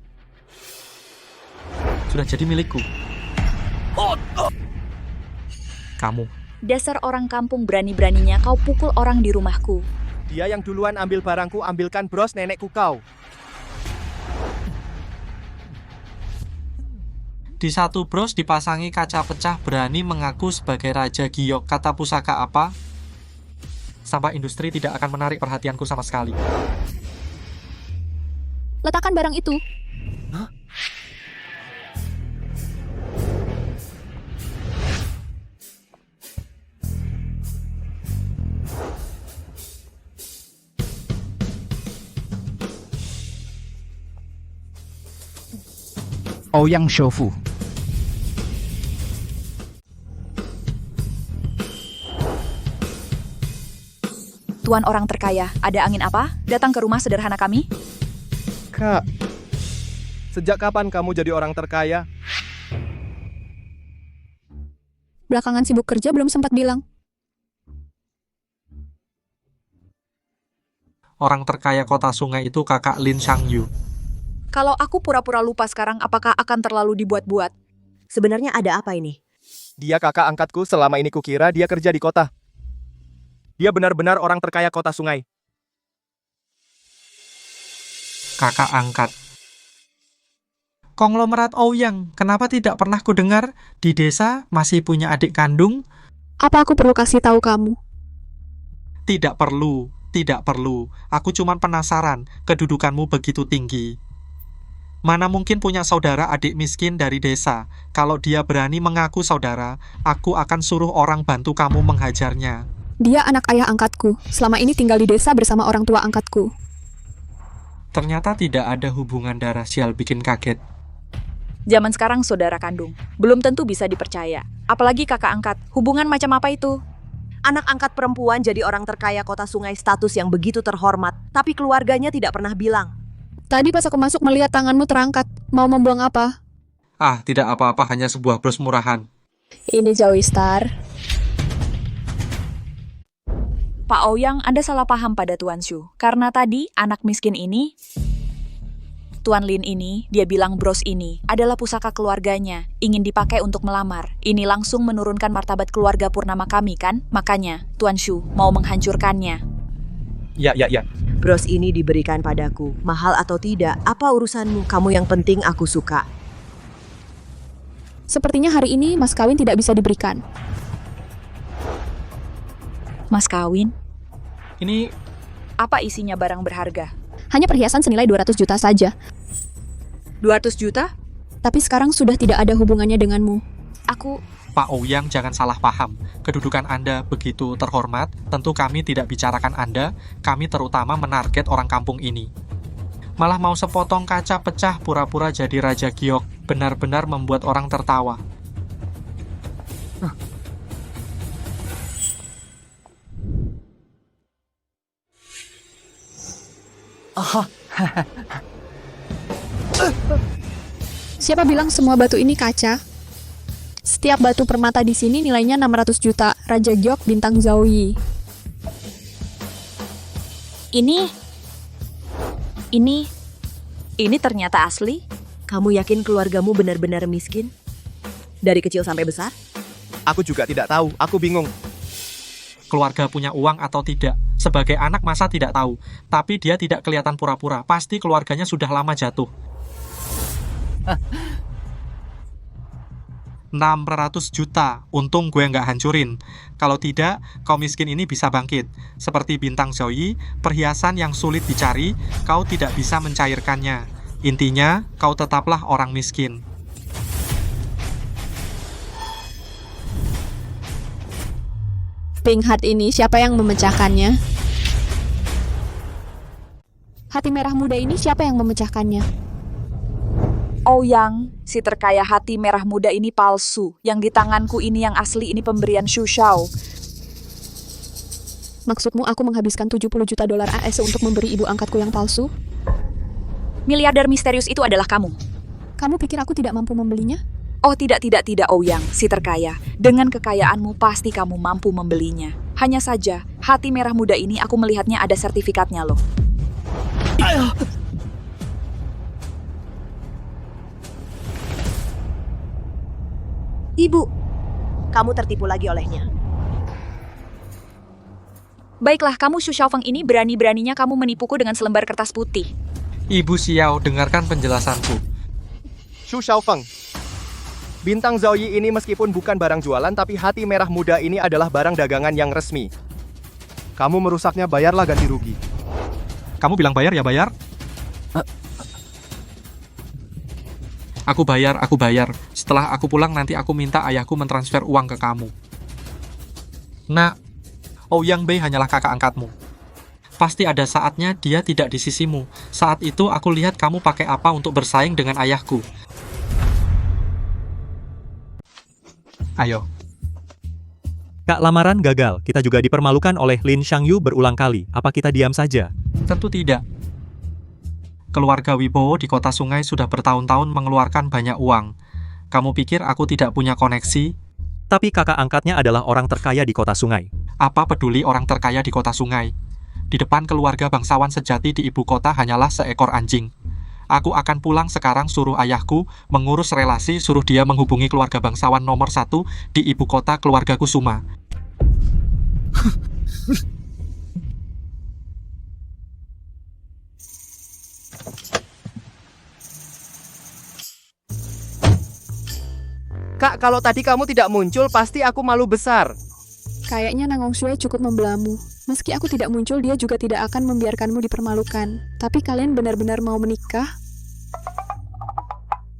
Sudah jadi milikku. Kamu. Dasar orang kampung, berani-beraninya kau pukul orang di rumahku. Dia yang duluan ambil barangku, ambilkan bros nenekku kau. Di satu bros dipasangi kaca pecah, berani mengaku sebagai Raja Giok. Kata pusaka apa? Sampah industri tidak akan menarik perhatianku sama sekali. Letakkan barang itu. Hah? Ouyang Shofu. Tuan orang terkaya, ada angin apa? Datang ke rumah sederhana kami? Kak, sejak kapan kamu jadi orang terkaya? Belakangan sibuk kerja belum sempat bilang. Orang terkaya kota sungai itu kakak Lin Shangyu. Kalau aku pura-pura lupa sekarang, apakah akan terlalu dibuat-buat? Sebenarnya ada apa ini? Dia kakak angkatku, selama ini kukira dia kerja di kota. Dia benar-benar orang terkaya kota sungai. Kakak angkat. Konglomerat Ouyang, kenapa tidak pernah kudengar di desa masih punya adik kandung? Apa aku perlu kasih tahu kamu? Tidak perlu, tidak perlu. Aku cuma penasaran, kedudukanmu begitu tinggi. Mana mungkin punya saudara adik miskin dari desa. Kalau dia berani mengaku saudara, aku akan suruh orang bantu kamu menghajarnya. Dia anak ayah angkatku. Selama ini tinggal di desa bersama orang tua angkatku. Ternyata tidak ada hubungan darah, sial bikin kaget. Zaman sekarang saudara kandung, belum tentu bisa dipercaya. Apalagi kakak angkat, hubungan macam apa itu? Anak angkat perempuan jadi orang terkaya kota sungai, status yang begitu terhormat, tapi keluarganya tidak pernah bilang. Tadi pas aku masuk melihat tanganmu terangkat. Mau membuang apa? Ah, tidak apa-apa, hanya sebuah bros murahan. Ini Zoe Star. Pak Ouyang, Anda salah paham pada Tuan Shu. Karena tadi anak miskin ini, Tuan Lin ini, dia bilang bros ini adalah pusaka keluarganya, ingin dipakai untuk melamar. Ini langsung menurunkan martabat keluarga purnama kami kan? Makanya Tuan Shu mau menghancurkannya. Ya. Bros ini diberikan padaku, mahal atau tidak, apa urusanmu? Kamu yang penting aku suka. Sepertinya hari ini mas kawin tidak bisa diberikan. Mas kawin? Ini Apa isinya barang berharga? Hanya perhiasan senilai 200 juta saja. 200 juta? Tapi sekarang sudah tidak ada hubungannya denganmu. Pak Ouyang, jangan salah paham. Kedudukan Anda begitu terhormat, tentu kami tidak bicarakan Anda, kami terutama menarget orang kampung ini. Malah mau sepotong kaca pecah pura-pura jadi Raja Giok, benar-benar membuat orang tertawa. Siapa bilang semua batu ini kaca? Setiap batu permata di sini nilainya 600 juta. Raja Giok bintang Zoe. Ini ternyata asli? Kamu yakin keluargamu benar-benar miskin? Dari kecil sampai besar? Aku juga tidak tahu, aku bingung. Keluarga punya uang atau tidak? Sebagai anak masa tidak tahu, tapi dia tidak kelihatan pura-pura. Pasti keluarganya sudah lama jatuh. 600 juta, untung gue nggak hancurin. Kalau tidak, kau miskin ini bisa bangkit. Seperti bintang Zoe, perhiasan yang sulit dicari, kau tidak bisa mencairkannya. Intinya, kau tetaplah orang miskin. Pink Heart ini siapa yang memecahkannya? Hati merah muda ini siapa yang memecahkannya? Ouyang, si terkaya hati merah muda ini palsu. Yang di tanganku ini yang asli, ini pemberian Xu Shao. Maksudmu aku menghabiskan 70 juta dolar AS untuk memberi ibu angkatku yang palsu? Miliarder misterius itu adalah kamu. Kamu pikir aku tidak mampu membelinya? Oh tidak Ouyang, si terkaya. Dengan kekayaanmu pasti kamu mampu membelinya. Hanya saja, hati merah muda ini aku melihatnya ada sertifikatnya loh. Ibu, kamu tertipu lagi olehnya. Baiklah, kamu Xu Shaofeng ini berani-beraninya kamu menipuku dengan selembar kertas putih. Ibu Xiao, dengarkan penjelasanku. Xu Shaofeng. Bintang Zoe ini meskipun bukan barang jualan, tapi hati merah muda ini adalah barang dagangan yang resmi. Kamu merusaknya, bayarlah ganti rugi. Kamu bilang bayar ya bayar? Aku bayar. Setelah aku pulang nanti aku minta ayahku mentransfer uang ke kamu. Nak, Ouyang Bei hanyalah kakak angkatmu. Pasti ada saatnya dia tidak di sisimu. Saat itu aku lihat kamu pakai apa untuk bersaing dengan ayahku. Ayo. Kak, lamaran gagal. Kita juga dipermalukan oleh Lin Shangyu berulang kali. Apa kita diam saja? Tentu tidak. Keluarga Wibowo di kota sungai sudah bertahun-tahun mengeluarkan banyak uang. Kamu pikir aku tidak punya koneksi? Tapi kakak angkatnya adalah orang terkaya di kota sungai. Apa peduli orang terkaya di kota sungai? Di depan keluarga bangsawan sejati di ibu kota hanyalah seekor anjing. Aku akan pulang sekarang, suruh ayahku mengurus relasi, suruh dia menghubungi keluarga bangsawan nomor 1 di ibu kota, keluarga Kusuma. Kak, kalau tadi kamu tidak muncul, pasti aku malu besar. Kayaknya Nangong Shui cukup membelamu. Meski aku tidak muncul, dia juga tidak akan membiarkanmu dipermalukan. Tapi kalian benar-benar mau menikah?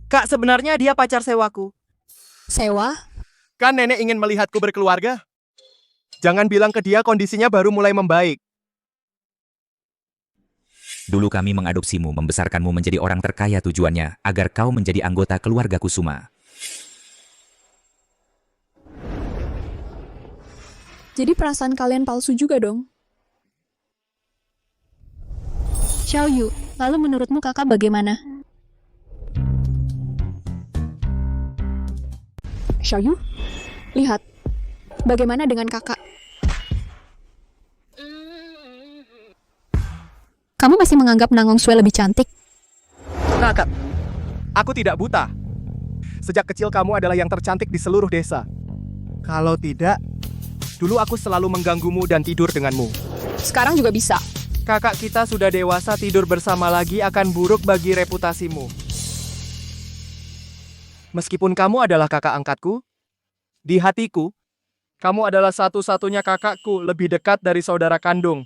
Kak, sebenarnya dia pacar sewaku. Sewa? Kan nenek ingin melihatku berkeluarga? Jangan bilang ke dia kondisinya baru mulai membaik. Dulu kami mengadopsimu, membesarkanmu menjadi orang terkaya, tujuannya agar kau menjadi anggota keluarga Kusuma. Jadi perasaan kalian palsu juga dong? Xiao Yu, lalu menurutmu kakak bagaimana? Xiaoyu, lihat. Bagaimana dengan kakak? Kamu masih menganggap Nangong Sue lebih cantik? Kakak, aku tidak buta. Sejak kecil kamu adalah yang tercantik di seluruh desa. Kalau tidak, dulu aku selalu mengganggumu dan tidur denganmu. Sekarang juga bisa. Kakak kita sudah dewasa, tidur bersama lagi akan buruk bagi reputasimu. Meskipun kamu adalah kakak angkatku, di hatiku, kamu adalah satu-satunya kakakku lebih dekat dari saudara kandung.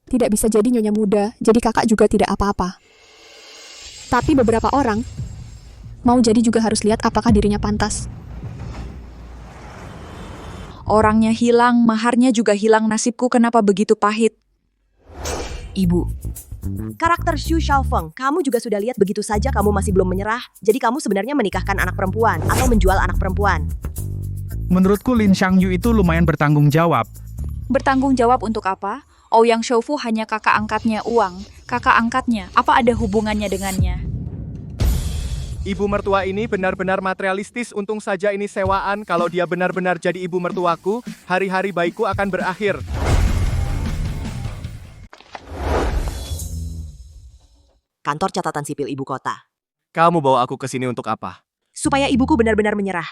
Tidak bisa jadi nyonya muda, jadi kakak juga tidak apa-apa. Tapi beberapa orang mau jadi juga harus lihat apakah dirinya pantas. Orangnya hilang, maharnya juga hilang, nasibku kenapa begitu pahit? Ibu, karakter Xu Xiaofeng, kamu juga sudah lihat begitu saja kamu masih belum menyerah. Jadi kamu sebenarnya menikahkan anak perempuan atau menjual anak perempuan. Menurutku Lin Xiangyu itu lumayan bertanggung jawab. Bertanggung jawab untuk apa? Ouyang Shoufu hanya kakak angkatnya Uang. Kakak angkatnya, apa ada hubungannya dengannya? Ibu mertua ini benar-benar materialistis, untung saja ini sewaan. Kalau dia benar-benar jadi ibu mertuaku, hari-hari baikku akan berakhir. Kantor catatan sipil ibu kota. Kamu bawa aku ke sini untuk apa? Supaya ibuku benar-benar menyerah.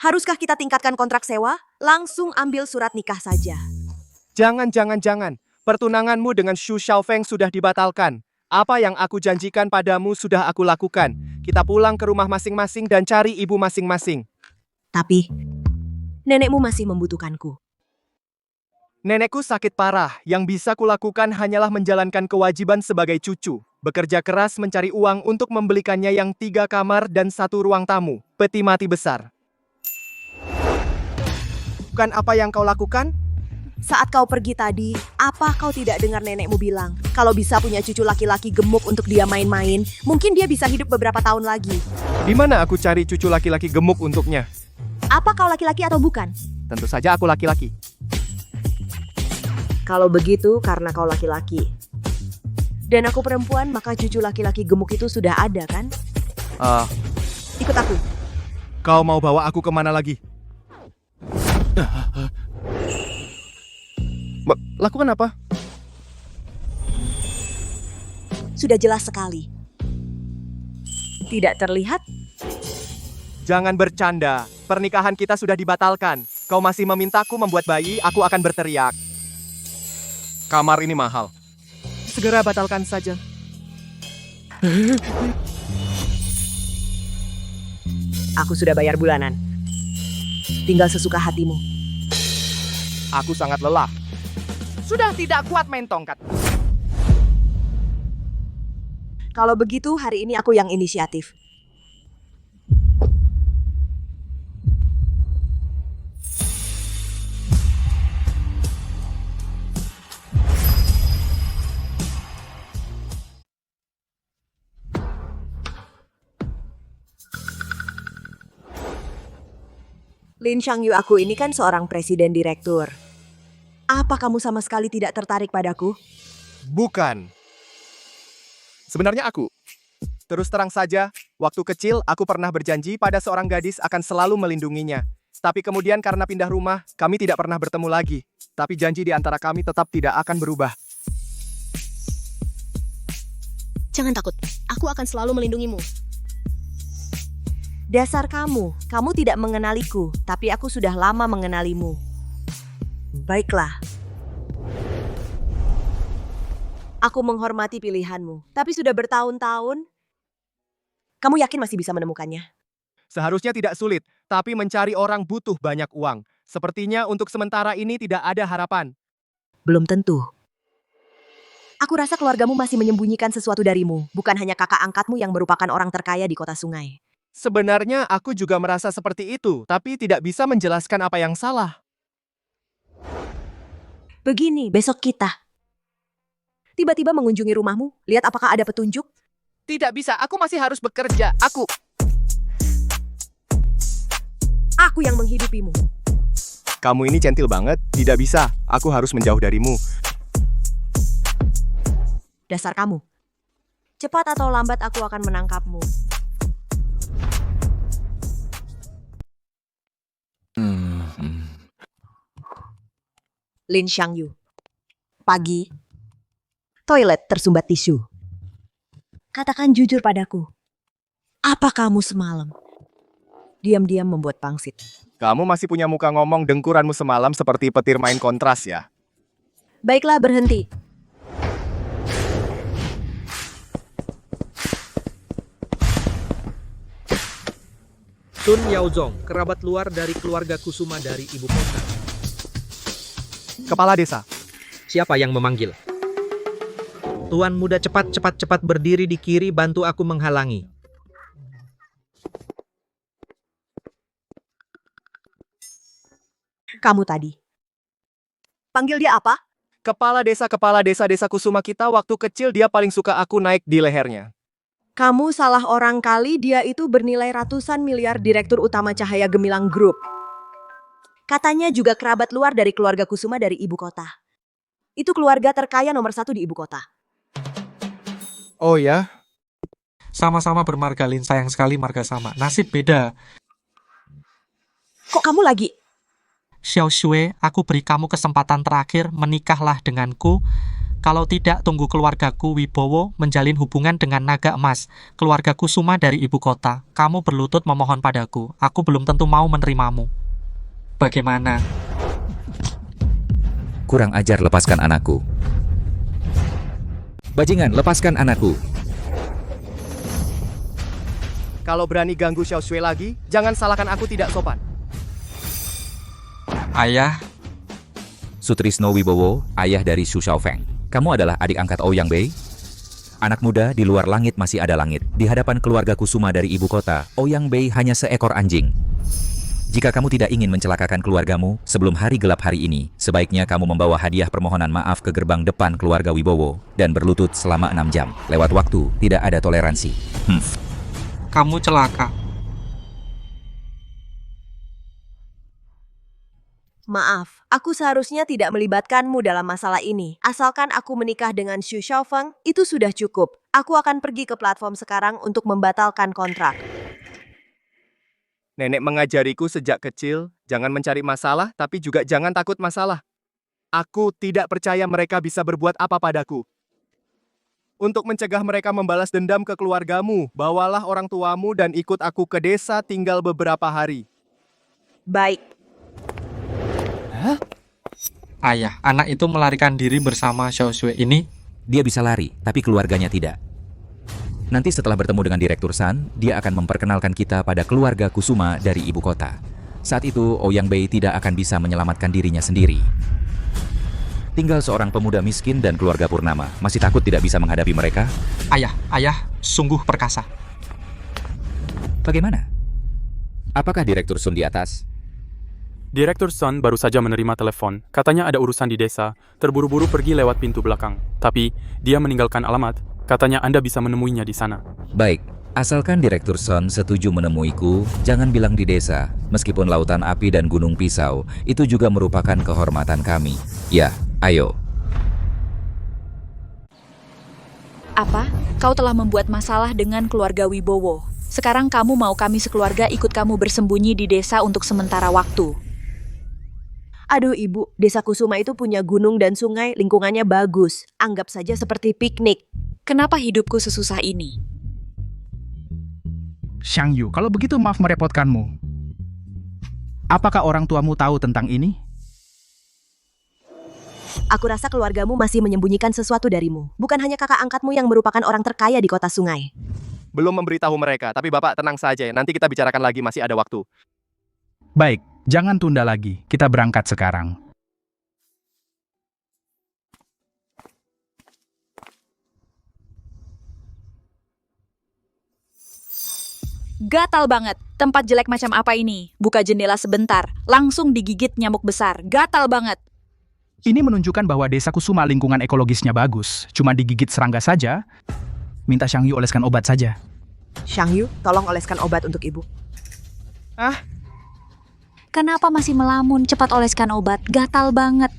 Haruskah kita tingkatkan kontrak sewa? Langsung ambil surat nikah saja. Jangan. Pertunanganmu dengan Xu Xiaofeng sudah dibatalkan. Apa yang aku janjikan padamu sudah aku lakukan. Kita pulang ke rumah masing-masing dan cari ibu masing-masing. Tapi, nenekmu masih membutuhkanku. Nenekku sakit parah. Yang bisa kulakukan hanyalah menjalankan kewajiban sebagai cucu. Bekerja keras mencari uang untuk membelikannya yang 3 kamar dan 1 ruang tamu. Peti mati besar. Bukan apa yang kau lakukan? Saat kau pergi tadi, apa kau tidak dengar nenekmu bilang? Kalau bisa punya cucu laki-laki gemuk untuk dia main-main, mungkin dia bisa hidup beberapa tahun lagi. Di mana aku cari cucu laki-laki gemuk untuknya? Apa kau laki-laki atau bukan? Tentu saja aku laki-laki. Kalau begitu, karena kau laki-laki. Dan aku perempuan, maka cucu laki-laki gemuk itu sudah ada, kan? Ikut aku. Kau mau bawa aku kemana lagi? Lakukan apa? Sudah jelas sekali. Tidak terlihat? Jangan bercanda. Pernikahan kita sudah dibatalkan. Kau masih memintaku membuat bayi, aku akan berteriak. Kamar ini mahal. Segera batalkan saja. Aku sudah bayar bulanan. Tinggal sesuka hatimu. Aku sangat lelah. Sudah tidak kuat main tongkat. Kalau begitu, hari ini aku yang inisiatif. Lin Xiangyu aku ini kan seorang presiden direktur. Apa kamu sama sekali tidak tertarik padaku? Bukan. Sebenarnya aku. Terus terang saja, waktu kecil aku pernah berjanji pada seorang gadis akan selalu melindunginya. Tapi kemudian karena pindah rumah, kami tidak pernah bertemu lagi. Tapi janji di antara kami tetap tidak akan berubah. Jangan takut, aku akan selalu melindungimu. Dasar kamu tidak mengenaliku, tapi aku sudah lama mengenalimu. Baiklah. Aku menghormati pilihanmu, tapi sudah bertahun-tahun. Kamu yakin masih bisa menemukannya? Seharusnya tidak sulit, tapi mencari orang butuh banyak uang. Sepertinya untuk sementara ini tidak ada harapan. Belum tentu. Aku rasa keluargamu masih menyembunyikan sesuatu darimu, bukan hanya kakak angkatmu yang merupakan orang terkaya di kota sungai. Sebenarnya aku juga merasa seperti itu, tapi tidak bisa menjelaskan apa yang salah. Begini, besok kita tiba-tiba mengunjungi rumahmu, lihat apakah ada petunjuk. Tidak bisa, aku masih harus bekerja. Aku yang menghidupimu. Kamu ini centil banget, tidak bisa. Aku harus menjauh darimu. Dasar kamu. Cepat atau lambat aku akan menangkapmu. Lin Xiangyu. Pagi. Toilet tersumbat tisu. Katakan jujur padaku. Apa kamu semalam? Diam-diam membuat pangsit. Kamu masih punya muka ngomong dengkuranmu semalam seperti petir main kontras ya? Baiklah, berhenti. Sun Yaozong, kerabat luar dari keluarga Kusuma dari ibu kota. Kepala desa. Siapa yang memanggil? Tuan muda, cepat berdiri di kiri, bantu aku menghalangi. Kamu tadi. Panggil dia apa? Kepala desa Kusuma kita waktu kecil dia paling suka aku naik di lehernya. Kamu salah orang kali, dia itu bernilai ratusan miliar direktur utama Cahaya Gemilang Group. Katanya juga kerabat luar dari keluarga Kusuma dari ibu kota. Itu keluarga terkaya nomor 1 di ibu kota. Oh ya? Sama-sama bermarga, Lin. Sayang sekali marga sama. Nasib beda. Kok kamu lagi? Xiao Shui, aku beri kamu kesempatan terakhir, menikahlah denganku. Kalau tidak, tunggu keluargaku Wibowo menjalin hubungan dengan naga emas, keluarga Kusuma dari ibu kota. Kamu berlutut memohon padaku. Aku belum tentu mau menerimamu. Bagaimana? Kurang ajar, lepaskan anakku. Bajingan, lepaskan anakku. Kalau berani ganggu Xiao Shui lagi, jangan salahkan aku tidak sopan. Ayah. Sutrisno Wibowo, ayah dari Xu Xiaofeng. Kamu adalah adik angkat Ouyang Bei? Anak muda, di luar langit masih ada langit. Di hadapan keluarga Kusuma dari ibu kota, Ouyang Bei hanya seekor anjing. Jika kamu tidak ingin mencelakakan keluargamu, sebelum hari gelap hari ini, sebaiknya kamu membawa hadiah permohonan maaf ke gerbang depan keluarga Wibowo, dan berlutut selama 6 jam. Lewat waktu, tidak ada toleransi. Kamu celaka. Maaf, aku seharusnya tidak melibatkanmu dalam masalah ini. Asalkan aku menikah dengan Xu Xiaofeng, itu sudah cukup. Aku akan pergi ke platform sekarang untuk membatalkan kontrak. Nenek mengajariku sejak kecil, jangan mencari masalah, tapi juga jangan takut masalah. Aku tidak percaya mereka bisa berbuat apa padaku. Untuk mencegah mereka membalas dendam ke keluargamu, bawalah orang tuamu dan ikut aku ke desa tinggal beberapa hari. Baik. Ayah, anak itu melarikan diri bersama Xiao Shui ini. Dia bisa lari, tapi keluarganya tidak. Nanti setelah bertemu dengan Direktur San, dia akan memperkenalkan kita pada keluarga Kusuma dari ibu kota. Saat itu, Ouyang Bei tidak akan bisa menyelamatkan dirinya sendiri. Tinggal seorang pemuda miskin dan keluarga Purnama. Masih takut tidak bisa menghadapi mereka? Ayah, sungguh perkasa. Bagaimana? Apakah Direktur Sun di atas? Direktur Sun baru saja menerima telepon. Katanya ada urusan di desa. Terburu-buru pergi lewat pintu belakang. Tapi, dia meninggalkan alamat. Katanya Anda bisa menemuinya di sana. Baik, asalkan Direktur Sun setuju menemuiku, jangan bilang di desa. Meskipun lautan api dan gunung pisau, itu juga merupakan kehormatan kami. Ya, ayo. Apa? Kau telah membuat masalah dengan keluarga Wibowo. Sekarang kamu mau kami sekeluarga ikut kamu bersembunyi di desa untuk sementara waktu. Aduh ibu, desa Kusuma itu punya gunung dan sungai, lingkungannya bagus. Anggap saja seperti piknik. Kenapa hidupku sesusah ini? Xiangyu, kalau begitu maaf merepotkanmu. Apakah orang tuamu tahu tentang ini? Aku rasa keluargamu masih menyembunyikan sesuatu darimu. Bukan hanya kakak angkatmu yang merupakan orang terkaya di kota sungai. Belum memberitahu mereka, tapi Bapak tenang saja. Nanti kita bicarakan lagi, masih ada waktu. Baik, jangan tunda lagi. Kita berangkat sekarang. Gatal banget. Tempat jelek macam apa ini? Buka jendela sebentar, langsung digigit nyamuk besar. Gatal banget. Ini menunjukkan bahwa desa Kusuma lingkungan ekologisnya bagus. Cuma digigit serangga saja. Minta Xiangyu oleskan obat saja. Xiangyu, tolong oleskan obat untuk ibu. Kenapa masih melamun? Cepat oleskan obat. Gatal banget.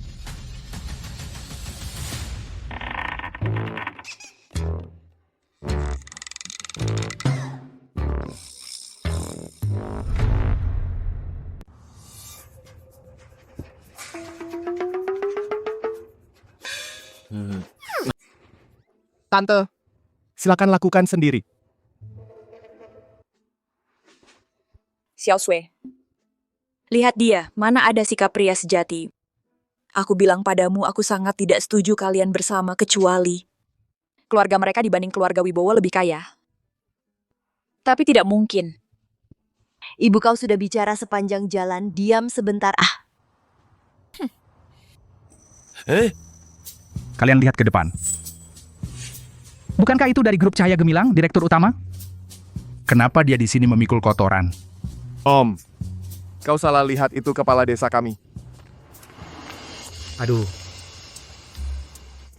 Tante, silakan lakukan sendiri. Xiao Shui. Lihat dia, mana ada sikap pria sejati. Aku bilang padamu, aku sangat tidak setuju kalian bersama, kecuali keluarga mereka dibanding keluarga Wibowo lebih kaya. Tapi tidak mungkin. Ibu kau sudah bicara sepanjang jalan, diam sebentar. Kalian lihat ke depan. Bukankah itu dari grup Cahaya Gemilang, direktur utama? Kenapa dia di sini memikul kotoran? Om, kau salah lihat, itu kepala desa kami. Aduh.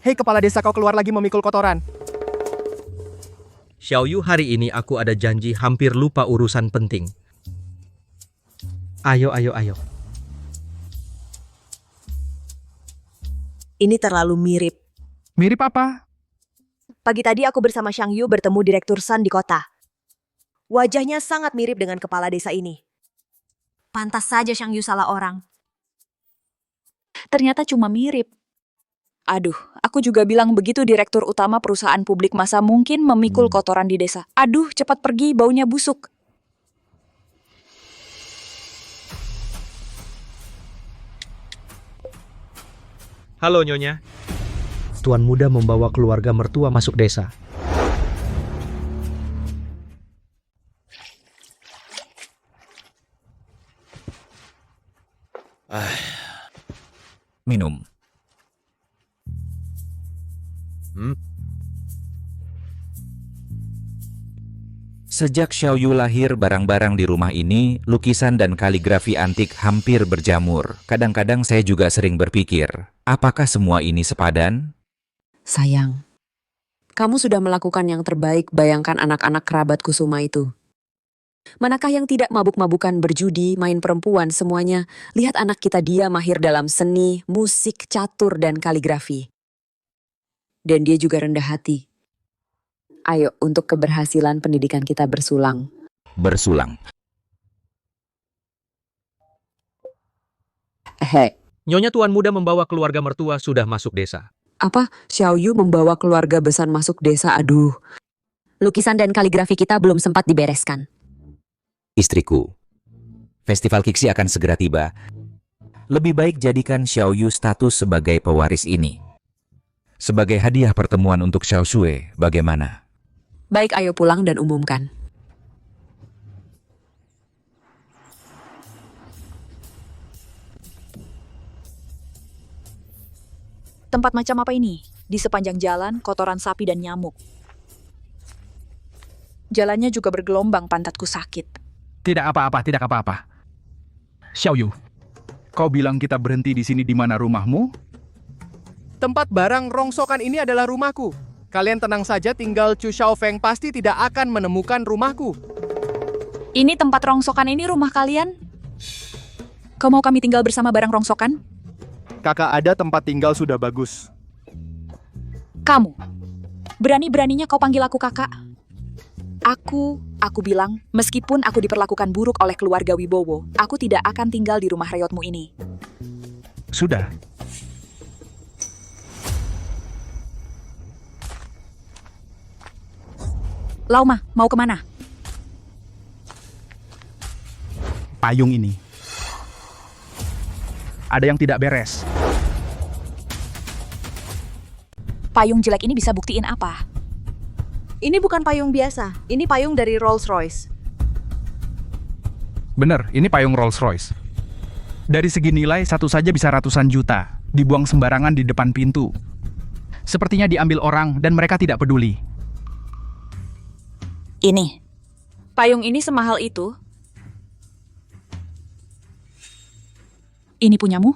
Hei kepala desa, kau keluar lagi memikul kotoran. Xiaoyu, hari ini aku ada janji, hampir lupa urusan penting. Ayo. Ini terlalu mirip. Mirip apa? Pagi tadi aku bersama Shang Yu bertemu Direktur Sun di kota. Wajahnya sangat mirip dengan kepala desa ini. Pantas saja Shang Yu salah orang. Ternyata cuma mirip. Aduh, aku juga bilang begitu direktur utama perusahaan publik, masa mungkin memikul kotoran di desa. Aduh, cepat pergi, baunya busuk. Halo Nyonya. Tuan muda membawa keluarga mertua masuk desa. Minum. Sejak Xiaoyu lahir, barang-barang di rumah ini, lukisan dan kaligrafi antik hampir berjamur. Kadang-kadang saya juga sering berpikir, apakah semua ini sepadan? Sayang, kamu sudah melakukan yang terbaik, bayangkan anak-anak kerabat Kusuma itu. Manakah yang tidak mabuk-mabukan, berjudi, main perempuan, semuanya. Lihat anak kita, dia mahir dalam seni, musik, catur, dan kaligrafi. Dan dia juga rendah hati. Ayo, untuk keberhasilan pendidikan kita bersulang. Bersulang. Nyonya tuan muda membawa keluarga mertua sudah masuk desa. Apa? Xiaoyu membawa keluarga besar masuk desa, aduh. Lukisan dan kaligrafi kita belum sempat dibereskan. Istriku, festival Kixi akan segera tiba. Lebih baik jadikan Xiaoyu status sebagai pewaris ini. Sebagai hadiah pertemuan untuk Xiao Shui, bagaimana? Baik, ayo pulang dan umumkan. Tempat macam apa ini? Di sepanjang jalan, kotoran sapi dan nyamuk. Jalannya juga bergelombang, pantatku sakit. Tidak apa-apa. Xiaoyu, kau bilang kita berhenti di sini, di mana rumahmu? Tempat barang rongsokan ini adalah rumahku. Kalian tenang saja, tinggal Chu Xiaofeng pasti tidak akan menemukan rumahku. Ini tempat rongsokan, ini rumah kalian? Kau mau kami tinggal bersama barang rongsokan? Kakak ada tempat tinggal sudah bagus. Kamu, berani-beraninya kau panggil aku kakak? Aku bilang, meskipun aku diperlakukan buruk oleh keluarga Wibowo, aku tidak akan tinggal di rumah reotmu ini. Sudah. Lauma, mau kemana? Payung ini. Ada yang tidak beres. Payung jelek ini bisa buktiin apa? Ini bukan payung biasa, ini payung dari Rolls-Royce. Bener, ini payung Rolls-Royce. Dari segi nilai, satu saja bisa ratusan juta. Dibuang sembarangan di depan pintu. Sepertinya diambil orang dan mereka tidak peduli. Ini. Payung ini semahal itu? Ini punyamu?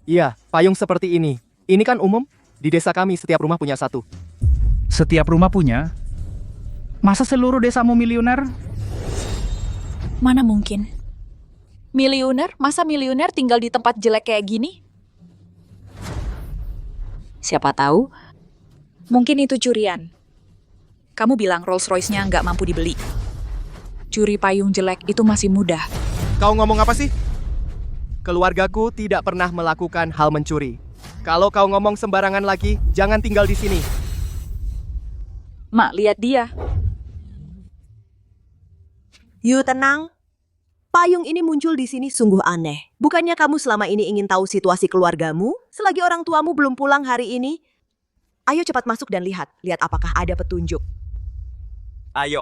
Iya, payung seperti ini. Ini kan umum. Di desa kami setiap rumah punya satu. Setiap rumah punya? Masa seluruh desamu miliuner? Mana mungkin? Miliuner? Masa miliuner tinggal di tempat jelek kayak gini? Siapa tahu? Mungkin itu curian. Kamu bilang Rolls-Royce-nya nggak mampu dibeli. Curi payung jelek itu masih mudah. Kau ngomong apa sih? Keluargaku tidak pernah melakukan hal mencuri. Kalau kau ngomong sembarangan lagi, jangan tinggal di sini. Mak, lihat dia. Yu, tenang. Payung ini muncul di sini sungguh aneh. Bukannya kamu selama ini ingin tahu situasi keluargamu? Selagi orang tuamu belum pulang hari ini? Ayo cepat masuk dan lihat. Lihat apakah ada petunjuk. Ayo.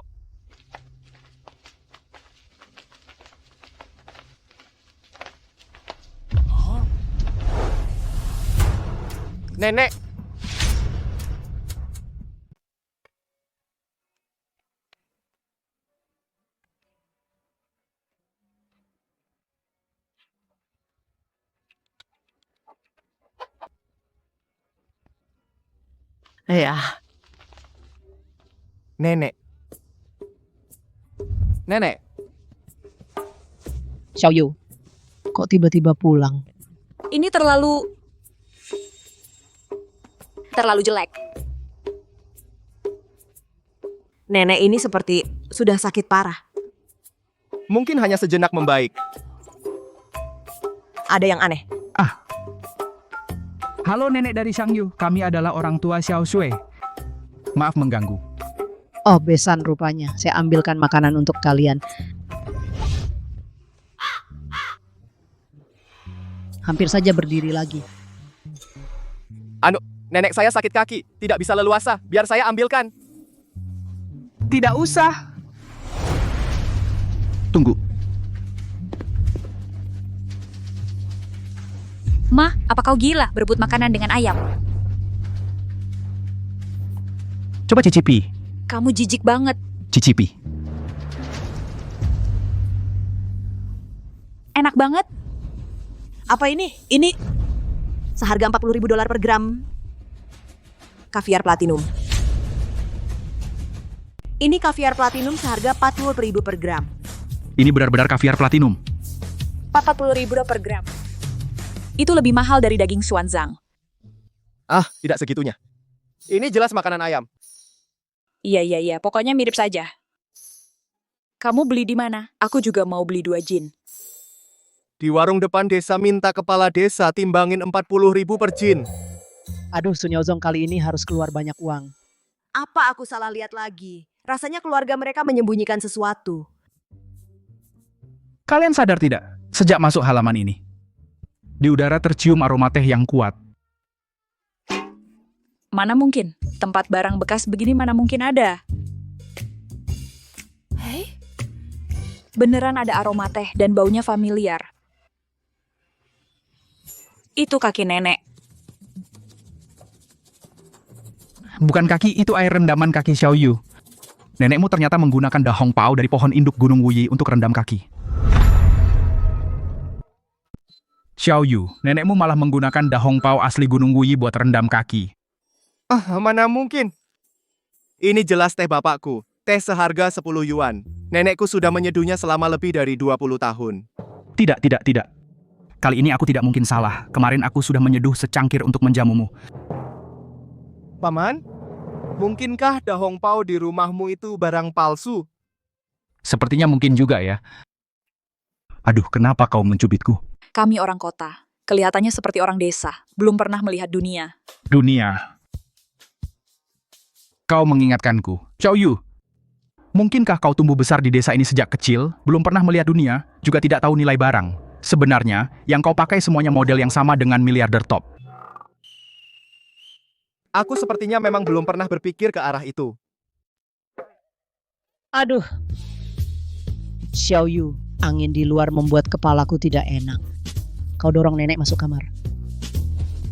Nenek. Ya. Nenek. Nenek. Xiaoyu, kok tiba-tiba pulang? Ini terlalu jelek. Nenek ini seperti sudah sakit parah. Mungkin hanya sejenak membaik. Ada yang aneh. Halo nenek dari Shangyu, kami adalah orang tua Xiao Shui. Maaf mengganggu. Oh, besan rupanya. Saya ambilkan makanan untuk kalian. Hampir saja berdiri lagi. Nenek saya sakit kaki, tidak bisa leluasa. Biar saya ambilkan. Tidak usah. Tunggu. Ma, apa kau gila berebut makanan dengan ayam? Coba cicipi. Kamu jijik banget. Cicipi. Enak banget. Apa ini? Ini seharga $40.000 per gram. Kaviar platinum. Ini kaviar platinum seharga $40.000 per gram. Ini benar-benar kaviar platinum. $40.000 per gram. Itu lebih mahal dari daging Xuanzang. Tidak segitunya. Ini jelas makanan ayam. Iya, pokoknya mirip saja. Kamu beli di mana? Aku juga mau beli 2 jin. Di warung depan desa minta kepala desa timbangin 40.000 per jin. Aduh, Sunyozong kali ini harus keluar banyak uang. Apa aku salah lihat lagi? Rasanya keluarga mereka menyembunyikan sesuatu. Kalian sadar tidak? Sejak masuk halaman ini, di udara tercium aroma teh yang kuat. Mana mungkin? Tempat barang bekas begini mana mungkin ada? Hei? Beneran ada aroma teh dan baunya familiar. Itu kaki nenek. Bukan kaki, itu air rendaman kaki Xiaoyu. Nenekmu ternyata menggunakan dahong pao dari pohon induk Gunung Wuyi untuk rendam kaki. Xiaoyu, nenekmu malah menggunakan dahong pao asli Gunung Wuyi buat rendam kaki. Mana mungkin? Ini jelas teh bapakku. Teh seharga 10 yuan. Nenekku sudah menyeduhnya selama lebih dari 20 tahun. Tidak. Kali ini aku tidak mungkin salah. Kemarin aku sudah menyeduh secangkir untuk menjamumu. Paman, mungkinkah dahong pao di rumahmu itu barang palsu? Sepertinya mungkin juga ya. Aduh, kenapa kau mencubitku? Kami orang kota. Kelihatannya seperti orang desa. Belum pernah melihat dunia. Dunia. Kau mengingatkanku. Xiaoyu, mungkinkah kau tumbuh besar di desa ini sejak kecil, belum pernah melihat dunia, juga tidak tahu nilai barang? Sebenarnya, yang kau pakai semuanya model yang sama dengan miliarder top. Aku sepertinya memang belum pernah berpikir ke arah itu. Aduh. Xiaoyu, angin di luar membuat kepalaku tidak enak. Kau dorong nenek masuk kamar.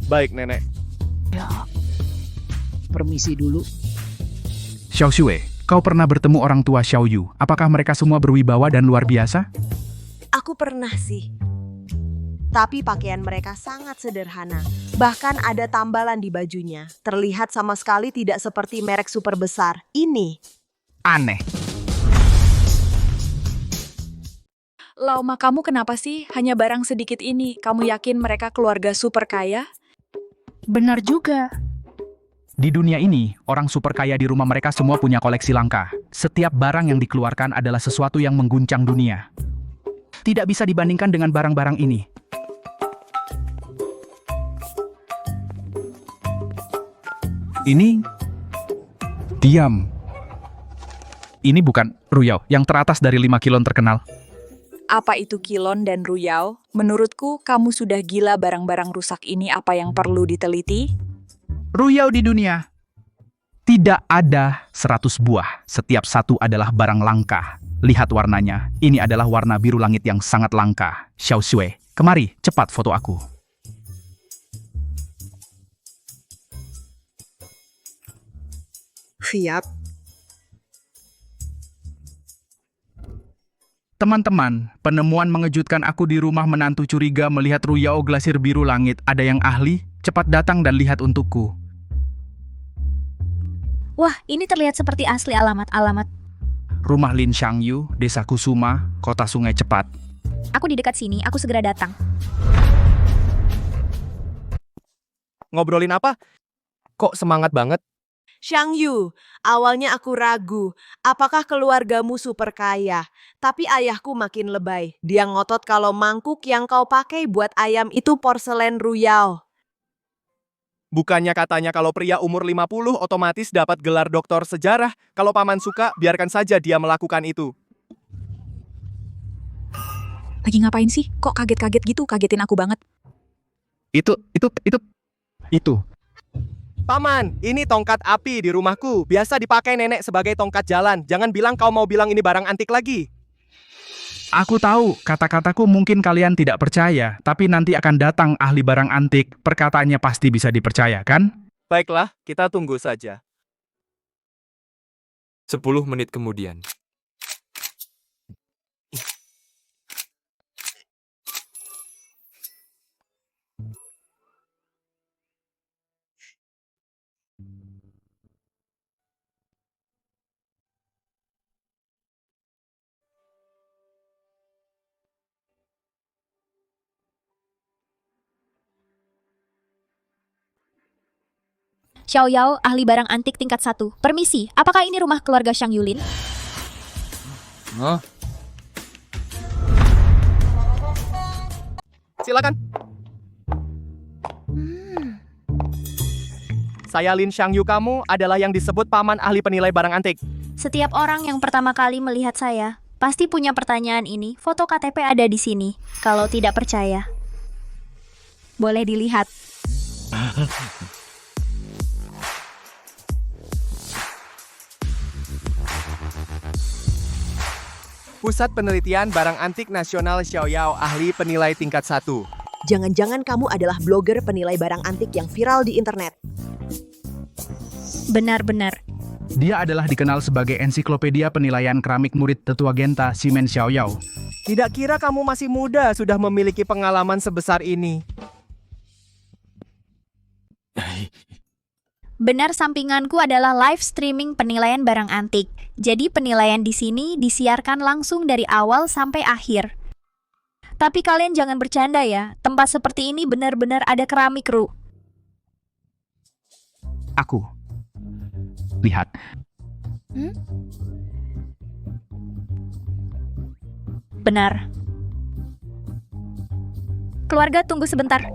Baik, nenek. Ya. Permisi dulu. Xiao Shui, kau pernah bertemu orang tua Xiaoyu. Apakah mereka semua berwibawa dan luar biasa? Aku pernah sih. Tapi pakaian mereka sangat sederhana. Bahkan ada tambalan di bajunya. Terlihat sama sekali tidak seperti merek super besar. Ini. Aneh. Lauma, kamu kenapa sih? Hanya barang sedikit ini. Kamu yakin mereka keluarga super kaya? Benar juga. Di dunia ini, orang super kaya di rumah mereka semua punya koleksi langka. Setiap barang yang dikeluarkan adalah sesuatu yang mengguncang dunia. Tidak bisa dibandingkan dengan barang-barang ini. Ini... Diam. Ini bukan Ruyao, yang teratas dari 5 kilon terkenal. Apa itu Kilon dan Ruyao? Menurutku, kamu sudah gila barang-barang rusak ini apa yang perlu diteliti? Ruyao di dunia. Tidak ada 100 buah. Setiap satu adalah barang langka. Lihat warnanya. Ini adalah warna biru langit yang sangat langka. Xiao Shui, kemari, cepat foto aku. Siap. Teman-teman, penemuan mengejutkan aku di rumah menantu curiga melihat Ruyao glasir biru langit. Ada yang ahli? Cepat datang dan lihat untukku. Wah, ini terlihat seperti asli alamat-alamat. Rumah Lin Xiangyu, Desa Kusuma, Kota Sungai Cepat. Aku di dekat sini, aku segera datang. Ngobrolin apa? Kok semangat banget? Xiangyu, awalnya aku ragu, apakah keluargamu super kaya? Tapi ayahku makin lebay. Dia ngotot kalau mangkuk yang kau pakai buat ayam itu porselen Ruyao. Bukannya katanya kalau pria umur 50 otomatis dapat gelar doktor sejarah. Kalau paman suka, biarkan saja dia melakukan itu. Lagi ngapain sih? Kok kaget-kaget gitu? Kagetin aku banget. Itu. Paman, ini tongkat api di rumahku. Biasa dipakai nenek sebagai tongkat jalan. Jangan bilang kau mau bilang ini barang antik lagi. Aku tahu, kata-kataku mungkin kalian tidak percaya, tapi nanti akan datang ahli barang antik. Perkataannya pasti bisa dipercaya, kan? Baiklah, kita tunggu saja. 10 menit kemudian. Xiao Yao, ahli barang antik tingkat 1. Permisi, apakah ini rumah keluarga Xiang Yulin? Silakan. Saya Lin Xiangyu, kamu adalah yang disebut paman ahli penilai barang antik. Setiap orang yang pertama kali melihat saya, pasti punya pertanyaan ini. Foto KTP ada di sini. Kalau tidak percaya, boleh dilihat. Pusat Penelitian Barang Antik Nasional Xiao Yao, ahli penilai tingkat 1. Jangan-jangan kamu adalah blogger penilai barang antik yang viral di internet. Benar-benar. Dia adalah dikenal sebagai ensiklopedia penilaian keramik murid tetua Genta, Simen Xiao Yao. Tidak kira kamu masih muda sudah memiliki pengalaman sebesar ini. Benar, sampinganku adalah live streaming penilaian barang antik. Jadi penilaian di sini disiarkan langsung dari awal sampai akhir. Tapi kalian jangan bercanda ya, tempat seperti ini benar-benar ada keramik, Ru. Aku. Lihat. Benar. Keluarga, tunggu sebentar.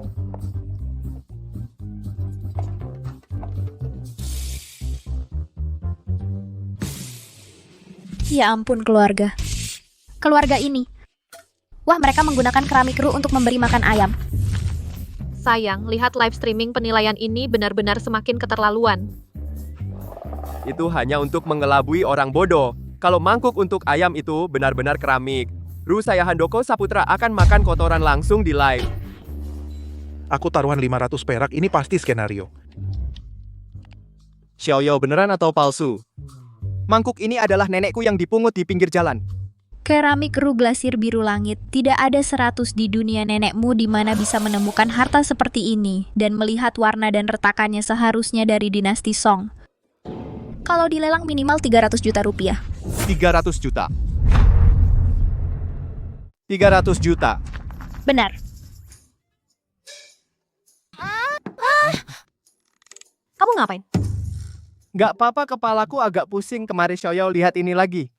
Ya ampun, keluarga. Keluarga ini. Wah, mereka menggunakan keramik Ru untuk memberi makan ayam. Sayang, lihat live streaming penilaian ini benar-benar semakin keterlaluan. Itu hanya untuk mengelabui orang bodoh. Kalau mangkuk untuk ayam itu benar-benar keramik. Ru saya Handoko Saputra akan makan kotoran langsung di live. Aku taruhan 500 perak, ini pasti skenario. Xiao Yao beneran atau palsu? Mangkuk ini adalah nenekku yang dipungut di pinggir jalan. Keramik Ru glasir biru langit. Tidak ada 100 di dunia nenekmu di mana bisa menemukan harta seperti ini. Dan melihat warna dan retakannya seharusnya dari dinasti Song. Kalau dilelang minimal 300 juta rupiah. 300 juta. 300 juta. Benar. Kamu ngapain? Gak apa-apa, kepalaku agak pusing kemarin Xiao Yao lihat ini lagi.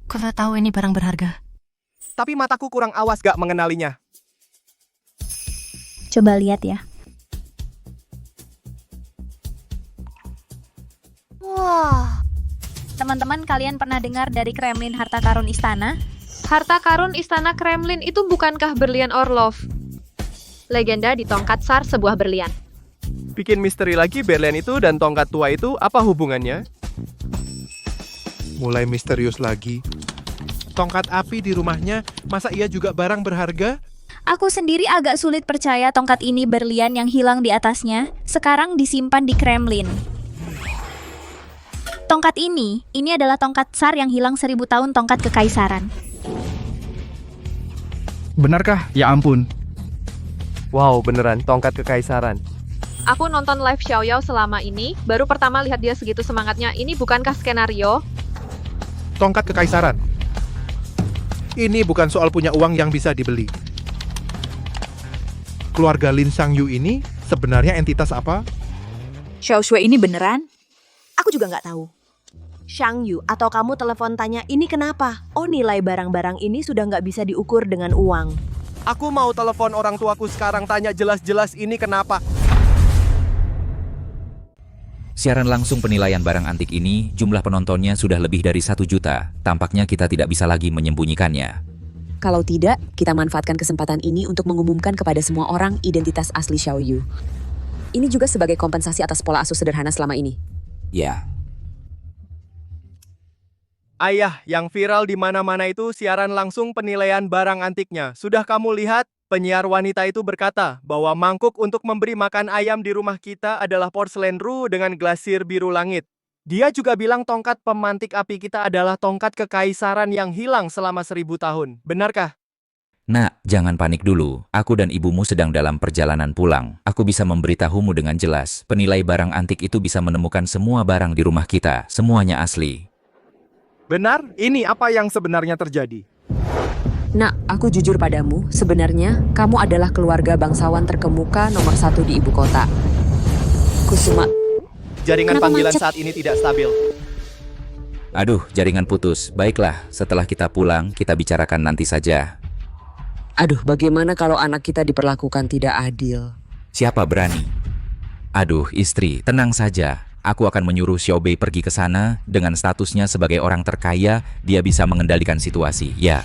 Kau tahu ini barang berharga. Tapi mataku kurang awas gak mengenalinya. Coba lihat ya. Wah. Teman-teman, kalian pernah dengar dari Kremlin harta karun istana? Harta karun istana Kremlin itu bukankah berlian Orlov? Legenda di tongkat Tsar sebuah berlian. Bikin misteri lagi berlian itu dan tongkat tua itu apa hubungannya? Mulai misterius lagi. Tongkat api di rumahnya, masa iya juga barang berharga? Aku sendiri agak sulit percaya tongkat ini berlian yang hilang di atasnya sekarang disimpan di Kremlin. Tongkat ini adalah tongkat Tsar yang hilang 1000 tahun tongkat kekaisaran. Benarkah? Ya ampun. Wow, beneran, tongkat kekaisaran. Aku nonton live Xiao Yao selama ini, baru pertama lihat dia segitu semangatnya. Ini bukankah skenario? Tongkat kekaisaran. Ini bukan soal punya uang yang bisa dibeli. Keluarga Lin Xiangyu ini sebenarnya entitas apa? Xiao Shui ini beneran? Aku juga nggak tahu. Shang Yu, atau kamu telepon tanya ini kenapa? Oh, nilai barang-barang ini sudah nggak bisa diukur dengan uang. Aku mau telepon orang tuaku sekarang tanya jelas-jelas ini kenapa. Siaran langsung penilaian barang antik ini, jumlah penontonnya sudah lebih dari 1 juta. Tampaknya kita tidak bisa lagi menyembunyikannya. Kalau tidak, kita manfaatkan kesempatan ini untuk mengumumkan kepada semua orang identitas asli Xiao Yu. Ini juga sebagai kompensasi atas pola asuh sederhana selama ini. Ya. Ayah, yang viral di mana-mana itu siaran langsung penilaian barang antiknya. Sudah kamu lihat? Penyiar wanita itu berkata bahwa mangkuk untuk memberi makan ayam di rumah kita adalah porselen ru dengan glasir biru langit. Dia juga bilang tongkat pemantik api kita adalah tongkat kekaisaran yang hilang selama 1000 tahun. Benarkah? Nak, jangan panik dulu. Aku dan ibumu sedang dalam perjalanan pulang. Aku bisa memberitahumu dengan jelas. Penilai barang antik itu bisa menemukan semua barang di rumah kita. Semuanya asli. Benar? Ini apa yang sebenarnya terjadi? Nak, aku jujur padamu, sebenarnya kamu adalah keluarga bangsawan terkemuka nomor 1 di ibu kota. Kusuma. Jaringan Kenapa panggilan macet? saat ini tidak stabil. Aduh, jaringan putus. Baiklah, setelah kita pulang, kita bicarakan nanti saja. Aduh, bagaimana kalau anak kita diperlakukan tidak adil? Siapa berani? Aduh, istri, tenang saja. Aku akan menyuruh Xiao Bei pergi ke sana. Dengan statusnya sebagai orang terkaya, dia bisa mengendalikan situasi. Ya.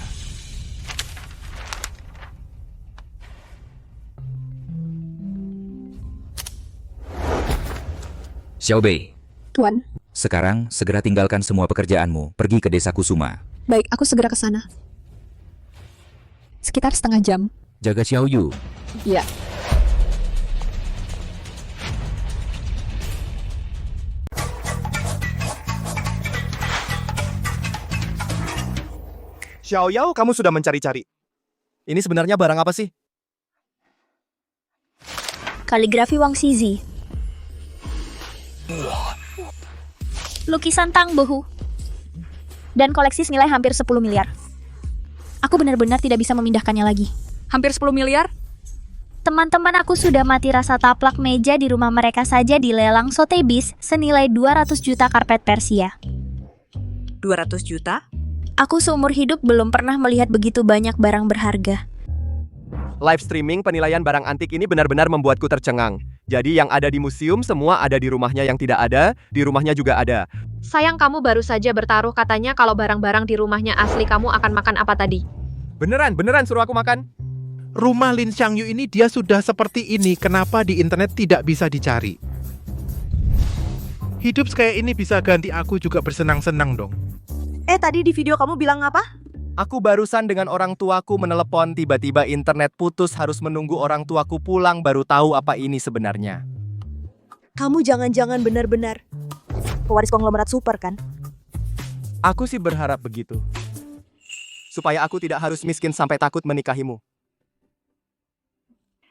Xiao Bei, Tuan, sekarang segera tinggalkan semua pekerjaanmu. Pergi ke desa Kusuma. baik, aku segera ke sana. Sekitar setengah jam. Jaga Xiao Yu. Ya. Xiao Yao, kamu sudah mencari-cari. Ini sebenarnya barang apa sih? Kaligrafi Wang Xizi. Lukisan Tang Bohu. Dan koleksi senilai hampir 10 miliar. Aku benar-benar tidak bisa memindahkannya lagi. Hampir 10 miliar? Teman-teman aku sudah mati rasa taplak meja di rumah mereka saja di lelang Sotheby's senilai 200 juta karpet Persia. 200 juta? Aku seumur hidup belum pernah melihat begitu banyak barang berharga. Live streaming penilaian barang antik ini benar-benar membuatku tercengang. Jadi yang ada di museum semua ada di rumahnya, yang tidak ada, di rumahnya juga ada. Sayang kamu baru saja bertaruh katanya kalau barang-barang di rumahnya asli. Kamu akan makan apa tadi? Beneran suruh aku makan. Rumah Lin Xiangyu ini dia sudah seperti ini, kenapa di internet tidak bisa dicari? Hidup kayak ini bisa ganti aku juga bersenang-senang dong. Tadi di video kamu bilang apa? Aku barusan dengan orang tuaku menelepon, tiba-tiba internet putus, harus menunggu orang tuaku pulang baru tahu apa ini sebenarnya. Kamu jangan-jangan benar-benar pewaris konglomerat super kan? Aku sih berharap begitu. Supaya aku tidak harus miskin sampai takut menikahimu.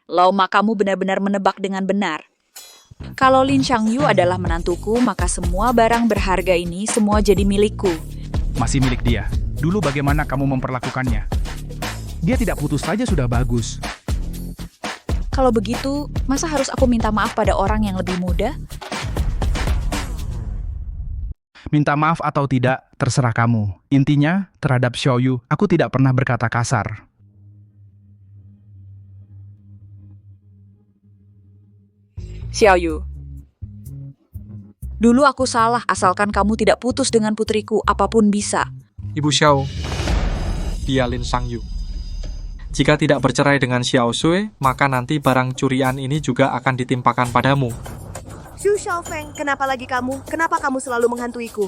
Lauma, kamu benar-benar menebak dengan benar. Kalau Lin Xiangyu adalah menantuku, maka semua barang berharga ini semua jadi milikku. Masih milik dia. Dulu bagaimana kamu memperlakukannya? Dia tidak putus saja sudah bagus. Kalau begitu, masa harus aku minta maaf pada orang yang lebih muda? Minta maaf atau tidak, terserah kamu. Intinya, terhadap Xiao Yu, aku tidak pernah berkata kasar. Xiao Yu. Dulu aku salah, asalkan kamu tidak putus dengan putriku, apapun bisa. Ibu Xiao, dia Lin Shangyu. Jika tidak bercerai dengan Xiao Shui, maka nanti barang curian ini juga akan ditimpakan padamu. Xu Xiaofeng, kenapa lagi kamu? Kenapa kamu selalu menghantuiku?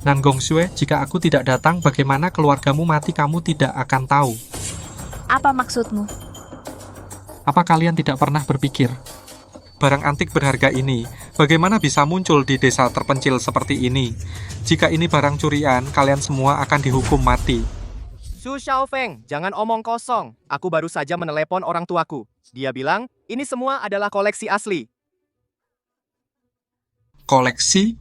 Nan Gongsue, jika aku tidak datang, bagaimana keluargamu mati kamu tidak akan tahu. Apa maksudmu? Apa kalian tidak pernah berpikir? Barang antik berharga ini, bagaimana bisa muncul di desa terpencil seperti ini? Jika ini barang curian, kalian semua akan dihukum mati. Xu Xiaofeng, jangan omong kosong. Aku baru saja menelepon orang tuaku. Dia bilang, ini semua adalah koleksi asli. Koleksi?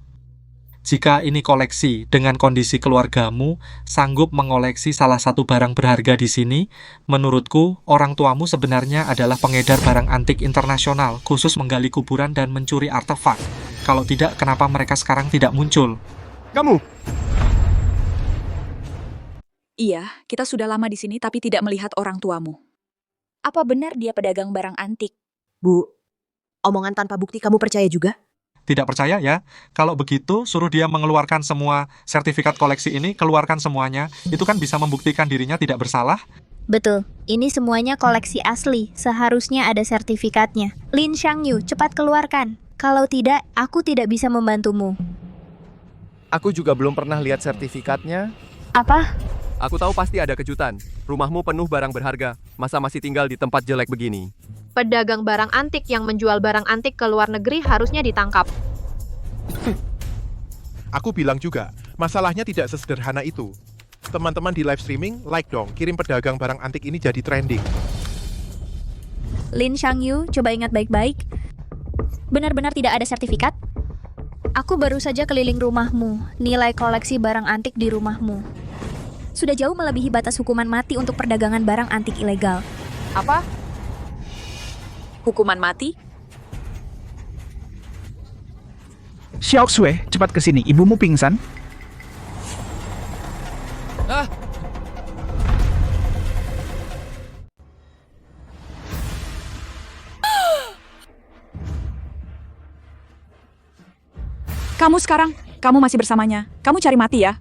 Jika ini koleksi, dengan kondisi keluargamu, sanggup mengoleksi salah satu barang berharga di sini, menurutku, orang tuamu sebenarnya adalah pengedar barang antik internasional, khusus menggali kuburan dan mencuri artefak. Kalau tidak, kenapa mereka sekarang tidak muncul? Kamu! Iya, kita sudah lama di sini tapi tidak melihat orang tuamu. Apa benar dia pedagang barang antik? Bu, omongan tanpa bukti kamu percaya juga? Tidak percaya ya? Kalau begitu, suruh dia mengeluarkan semua sertifikat koleksi ini, keluarkan semuanya. Itu kan bisa membuktikan dirinya tidak bersalah. Betul, ini semuanya koleksi asli, seharusnya ada sertifikatnya. Lin Shangyu, cepat keluarkan. Kalau tidak, aku tidak bisa membantumu. Aku juga belum pernah lihat sertifikatnya. Apa? Aku tahu pasti ada kejutan. Rumahmu penuh barang berharga. Masa masih tinggal di tempat jelek begini? Pedagang barang antik yang menjual barang antik ke luar negeri harusnya ditangkap. Aku bilang juga, masalahnya tidak sesederhana itu. Teman-teman di live streaming, like dong, kirim pedagang barang antik ini jadi trending. Lin Shangyu, coba ingat baik-baik. Benar-benar tidak ada sertifikat? Aku baru saja keliling rumahmu, nilai koleksi barang antik di rumahmu sudah jauh melebihi batas hukuman mati untuk perdagangan barang antik ilegal. Apa? Hukuman mati? Xiao Shui, cepat ke sini. Ibumu pingsan. Ah! Kamu masih bersamanya. Kamu cari mati ya.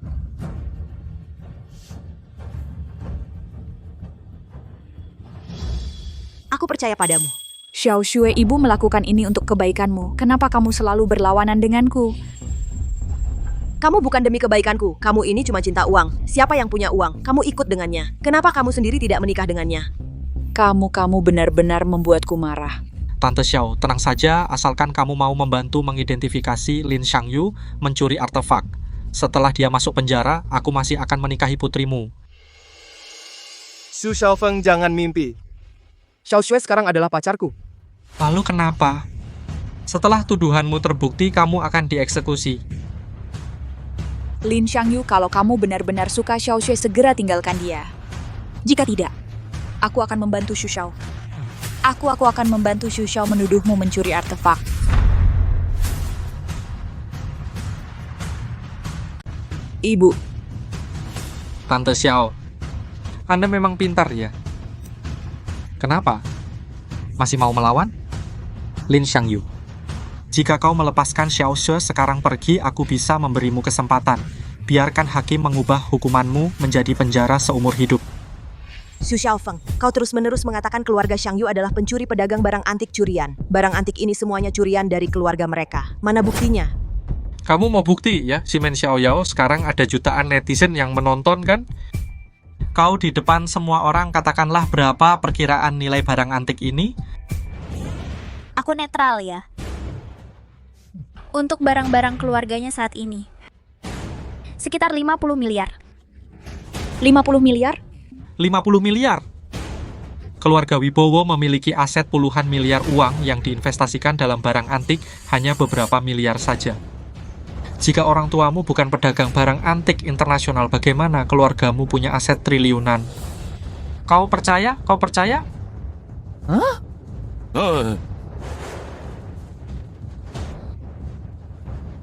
Aku percaya padamu. Xiao Shui, ibu melakukan ini untuk kebaikanmu. Kenapa kamu selalu berlawanan denganku? Kamu bukan demi kebaikanku. Kamu ini cuma cinta uang. Siapa yang punya uang? Kamu ikut dengannya. Kenapa kamu sendiri tidak menikah dengannya? Kamu benar-benar membuatku marah. Tante Xiao, tenang saja asalkan kamu mau membantu mengidentifikasi Lin Shangyu mencuri artefak. Setelah dia masuk penjara, aku masih akan menikahi putrimu. Xu Xiaofeng, jangan mimpi. Xiao Shui sekarang adalah pacarku. Lalu kenapa? Setelah tuduhanmu terbukti, kamu akan dieksekusi. Lin Shangyu, kalau kamu benar-benar suka Xiao Shui, segera tinggalkan dia. Jika tidak, aku akan membantu Xu Xiao. Aku akan membantu Xu Xiao menuduhmu mencuri artefak. Ibu. Tante Xiao, Anda memang pintar ya? Kenapa? Masih mau melawan? Lin Shangyu, jika kau melepaskan Xiao Shui sekarang pergi, aku bisa memberimu kesempatan. Biarkan hakim mengubah hukumanmu menjadi penjara seumur hidup. Xu Xiaofeng, kau terus-menerus mengatakan keluarga Shangyu adalah pencuri pedagang barang antik curian. Barang antik ini semuanya curian dari keluarga mereka. Mana buktinya? Kamu mau bukti ya, si Men Xiaoyao sekarang ada jutaan netizen yang menonton kan? Kau di depan semua orang katakanlah berapa perkiraan nilai barang antik ini? Aku netral ya. Untuk barang-barang keluarganya saat ini. Sekitar 50 miliar. 50 miliar? 50 miliar? Keluarga Wibowo memiliki aset puluhan miliar uang yang diinvestasikan dalam barang antik hanya beberapa miliar saja. Jika orang tuamu bukan pedagang barang antik internasional, bagaimana keluargamu punya aset triliunan? Kau percaya? Kau percaya? Hah?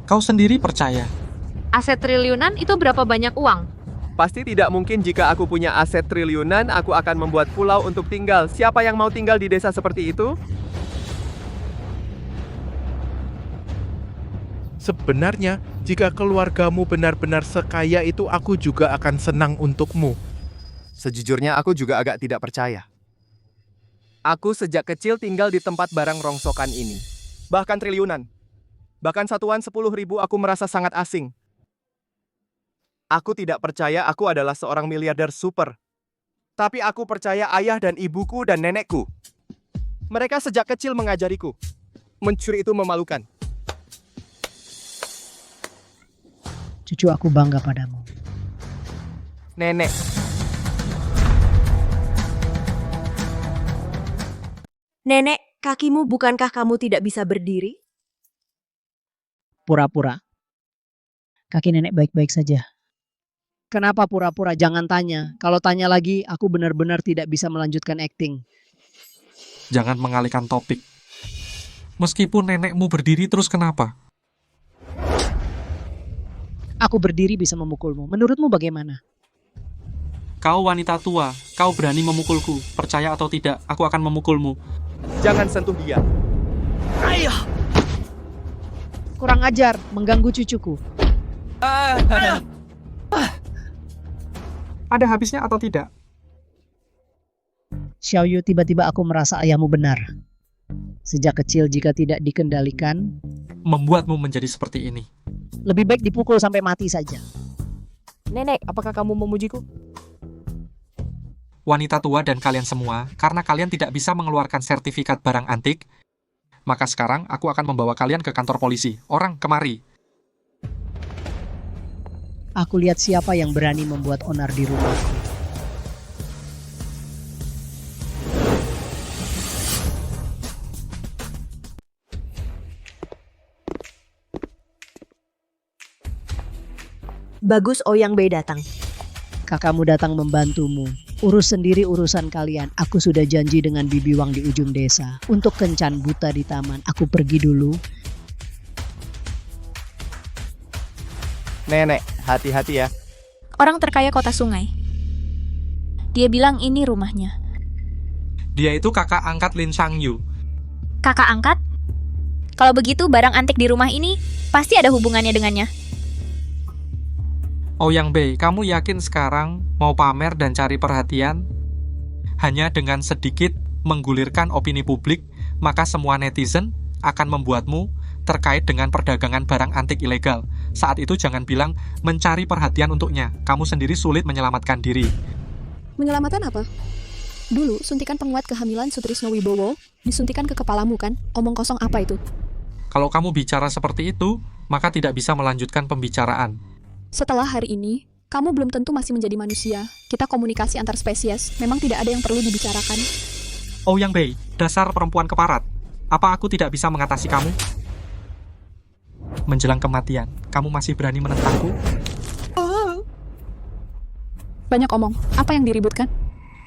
Kau sendiri percaya? Aset triliunan itu berapa banyak uang? Pasti tidak mungkin jika aku punya aset triliunan, aku akan membuat pulau untuk tinggal. Siapa yang mau tinggal di desa seperti itu? Sebenarnya, jika keluargamu benar-benar sekaya itu, aku juga akan senang untukmu. Sejujurnya aku juga agak tidak percaya. Aku sejak kecil tinggal di tempat barang rongsokan ini. Bahkan triliunan. Bahkan satuan 10.000 aku merasa sangat asing. Aku tidak percaya aku adalah seorang miliarder super. Tapi aku percaya ayah dan ibuku dan nenekku. Mereka sejak kecil mengajariku. Mencuri itu memalukan. Cucu aku bangga padamu. Nenek. Nenek, kakimu bukankah kamu tidak bisa berdiri? Pura-pura. Kaki nenek baik-baik saja. Kenapa pura-pura? Jangan tanya. Kalau tanya lagi, aku benar-benar tidak bisa melanjutkan akting. Jangan mengalihkan topik. Meskipun nenekmu berdiri terus kenapa? Aku berdiri bisa memukulmu. Menurutmu bagaimana? Kau wanita tua, kau berani memukulku. Percaya atau tidak, aku akan memukulmu. Jangan sentuh dia. Ayo! Kurang ajar, mengganggu cucuku. Ada habisnya atau tidak? Xiaoyu, tiba-tiba aku merasa ayahmu benar. Sejak kecil jika tidak dikendalikan, membuatmu menjadi seperti ini. Lebih baik dipukul sampai mati saja. Nenek, apakah kamu memujiku? Wanita tua dan kalian semua, karena kalian tidak bisa mengeluarkan sertifikat barang antik, maka sekarang aku akan membawa kalian ke kantor polisi. Orang, kemari. Aku lihat siapa yang berani membuat onar di rumahku. Bagus Ouyang Bei datang. Kakakmu datang membantumu. Urus sendiri urusan kalian. Aku sudah janji dengan Bibi Wang di ujung desa. Untuk kencan buta di taman. Aku pergi dulu. Nenek, hati-hati ya. Orang terkaya kota sungai. Dia bilang ini rumahnya. Dia itu kakak angkat Lin Shangyu. Kakak angkat? Kalau begitu barang antik di rumah ini pasti ada hubungannya dengannya. Ouyang Bei, kamu yakin sekarang mau pamer dan cari perhatian? Hanya dengan sedikit menggulirkan opini publik, maka semua netizen akan membuatmu terkait dengan perdagangan barang antik ilegal. Saat itu jangan bilang mencari perhatian untuknya. Kamu sendiri sulit menyelamatkan diri. Menyelamatkan apa? Dulu, suntikan penguat kehamilan Sutrisno Wibowo disuntikan ke kepalamu kan? Omong kosong apa itu? Kalau kamu bicara seperti itu, maka tidak bisa melanjutkan pembicaraan. Setelah hari ini, kamu belum tentu masih menjadi manusia. Kita komunikasi antar spesies, memang tidak ada yang perlu dibicarakan. Ouyang Bei, dasar perempuan keparat. Apa aku tidak bisa mengatasi kamu? Menjelang kematian, kamu masih berani menentangku? Banyak omong, apa yang diributkan?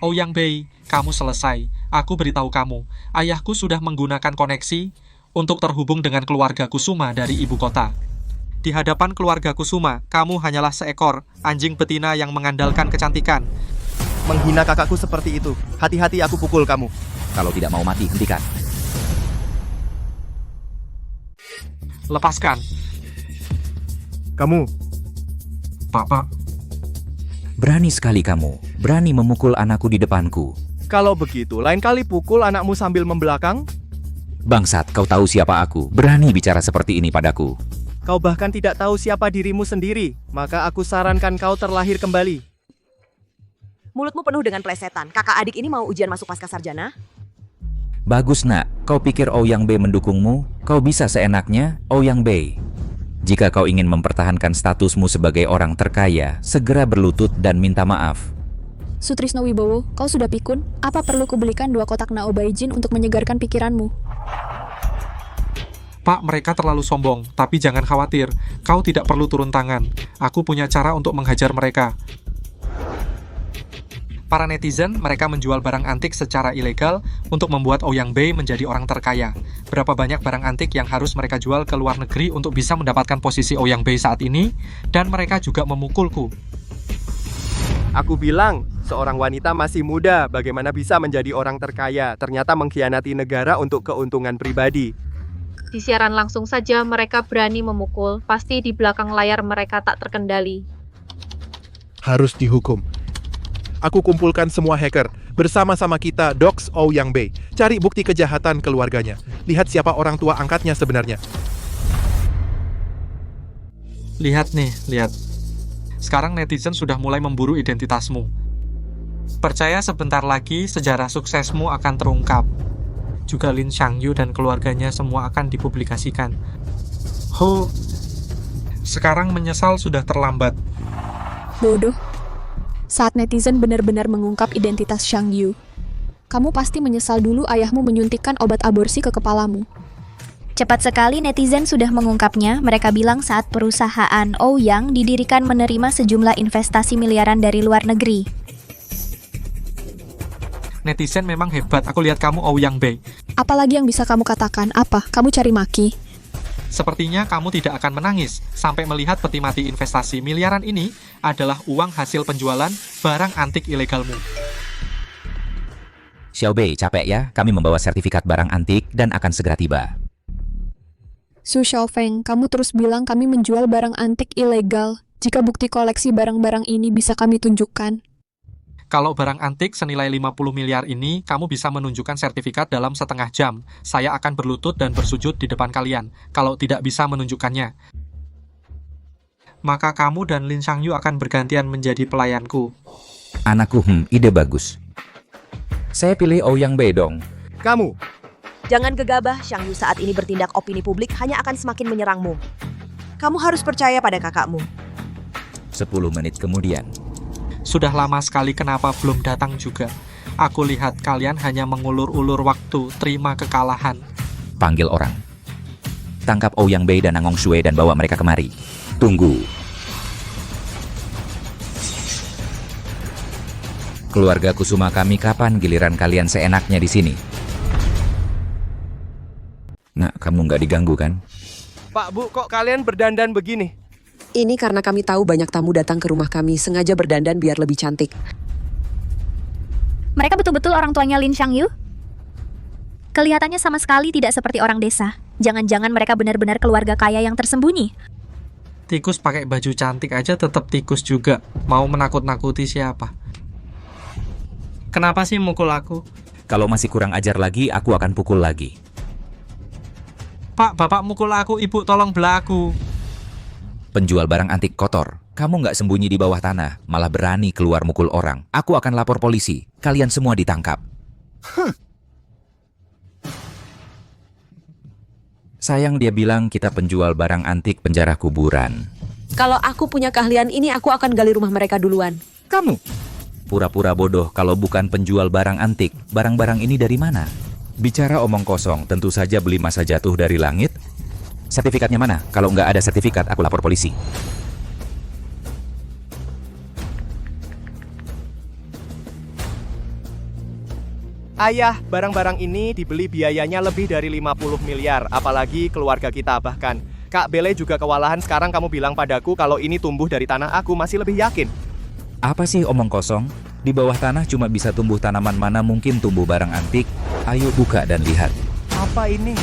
Ouyang Bei, kamu selesai. Aku beritahu kamu, ayahku sudah menggunakan koneksi untuk terhubung dengan keluarga Kusuma dari ibu kota. Di hadapan keluarga Kusuma, kamu hanyalah seekor anjing betina yang mengandalkan kecantikan. Menghina kakakku seperti itu. Hati-hati aku pukul kamu. Kalau tidak mau mati, hentikan. Lepaskan. Kamu. Bapak. Berani sekali kamu. Berani memukul anakku di depanku. Kalau begitu, lain kali pukul anakmu sambil membelakang. Bangsat, kau tahu siapa aku. Berani bicara seperti ini padaku. Kau bahkan tidak tahu siapa dirimu sendiri. Maka aku sarankan kau terlahir kembali. Mulutmu penuh dengan plesetan. Kakak adik ini mau ujian masuk pasca sarjana? Bagus nak, kau pikir Ouyang Bei mendukungmu? Kau bisa seenaknya, Ouyang Bei. Jika kau ingin mempertahankan statusmu sebagai orang terkaya, segera berlutut dan minta maaf. Sutrisno Wibowo, kau sudah pikun? Apa perlu kubelikan 2 kotak Naobaijin untuk menyegarkan pikiranmu? Pak, mereka terlalu sombong, tapi jangan khawatir. Kau tidak perlu turun tangan. Aku punya cara untuk menghajar mereka. Para netizen, mereka menjual barang antik secara ilegal untuk membuat Ouyang Bei menjadi orang terkaya. Berapa banyak barang antik yang harus mereka jual ke luar negeri untuk bisa mendapatkan posisi Ouyang Bei saat ini, dan mereka juga memukulku. Aku bilang, seorang wanita masih muda, bagaimana bisa menjadi orang terkaya? Ternyata mengkhianati negara untuk keuntungan pribadi. Di siaran langsung saja mereka berani memukul, pasti di belakang layar mereka tak terkendali. Harus dihukum. Aku kumpulkan semua hacker. Bersama-sama kita dox Ouyang Bei. Cari bukti kejahatan keluarganya. Lihat siapa orang tua angkatnya sebenarnya. Lihat nih, lihat. Sekarang netizen sudah mulai memburu identitasmu. Percaya sebentar lagi sejarah suksesmu akan terungkap. Juga Lin Xiangyu dan keluarganya semua akan dipublikasikan. Sekarang menyesal sudah terlambat. Bodoh. Saat netizen benar-benar mengungkap identitas Xiang Yu, kamu pasti menyesal dulu ayahmu menyuntikkan obat aborsi ke kepalamu. Cepat sekali netizen sudah mengungkapnya. Mereka bilang saat perusahaan Ouyang didirikan menerima sejumlah investasi miliaran dari luar negeri. Netizen memang hebat, aku lihat kamu Ouyang Bei. Apalagi yang bisa kamu katakan? Apa? Kamu cari maki? Sepertinya kamu tidak akan menangis sampai melihat peti mati investasi miliaran ini adalah uang hasil penjualan barang antik ilegalmu. Xiao Bei, capek ya? Kami membawa sertifikat barang antik dan akan segera tiba. Su Xiaofeng, kamu terus bilang kami menjual barang antik ilegal. Jika bukti koleksi barang-barang ini bisa kami tunjukkan. Kalau barang antik senilai 50 miliar ini, kamu bisa menunjukkan sertifikat dalam setengah jam. Saya akan berlutut dan bersujud di depan kalian. Kalau tidak bisa menunjukkannya, maka kamu dan Lin Xiangyu akan bergantian menjadi pelayanku. Anakku, ide bagus. Saya pilih Ouyang Bei dong. Kamu. Jangan gegabah, Xiang Yu saat ini bertindak opini publik hanya akan semakin menyerangmu. Kamu harus percaya pada kakakmu. 10 menit kemudian. Sudah lama sekali kenapa belum datang juga? Aku lihat kalian hanya mengulur-ulur waktu, terima kekalahan. Panggil orang. Tangkap Ouyang Bei dan Nangong Shui dan bawa mereka kemari. Tunggu. Keluarga Kusuma kami, kapan giliran kalian seenaknya di sini? Nah, kamu nggak diganggu kan? Pak, Bu, kok kalian berdandan begini? Ini karena kami tahu banyak tamu datang ke rumah kami, sengaja berdandan biar lebih cantik. Mereka betul-betul orang tuanya Lin Xiangyu? Kelihatannya sama sekali tidak seperti orang desa. Jangan-jangan mereka benar-benar keluarga kaya yang tersembunyi. Tikus pakai baju cantik aja tetap tikus juga. Mau menakut-nakuti siapa? Kenapa sih mukul aku? Kalau masih kurang ajar lagi, aku akan pukul lagi. Pak, bapak mukul aku, ibu tolong belah aku. Penjual barang antik kotor. Kamu nggak sembunyi di bawah tanah, malah berani keluar mukul orang. Aku akan lapor polisi. Kalian semua ditangkap. Sayang dia bilang kita penjual barang antik penjara kuburan. Kalau aku punya keahlian ini, aku akan gali rumah mereka duluan. Kamu? Pura-pura bodoh kalau bukan penjual barang antik. Barang-barang ini dari mana? Bicara omong kosong, tentu saja beli masa jatuh dari langit. Sertifikatnya mana? Kalau nggak ada sertifikat, aku lapor polisi. Ayah, barang-barang ini dibeli biayanya lebih dari 50 miliar, apalagi keluarga kita bahkan. Kak Bele juga kewalahan, sekarang kamu bilang padaku kalau ini tumbuh dari tanah, aku masih lebih yakin. Apa sih omong kosong? Di bawah tanah cuma bisa tumbuh tanaman, mana mungkin tumbuh barang antik? Ayo buka dan lihat. Apa ini?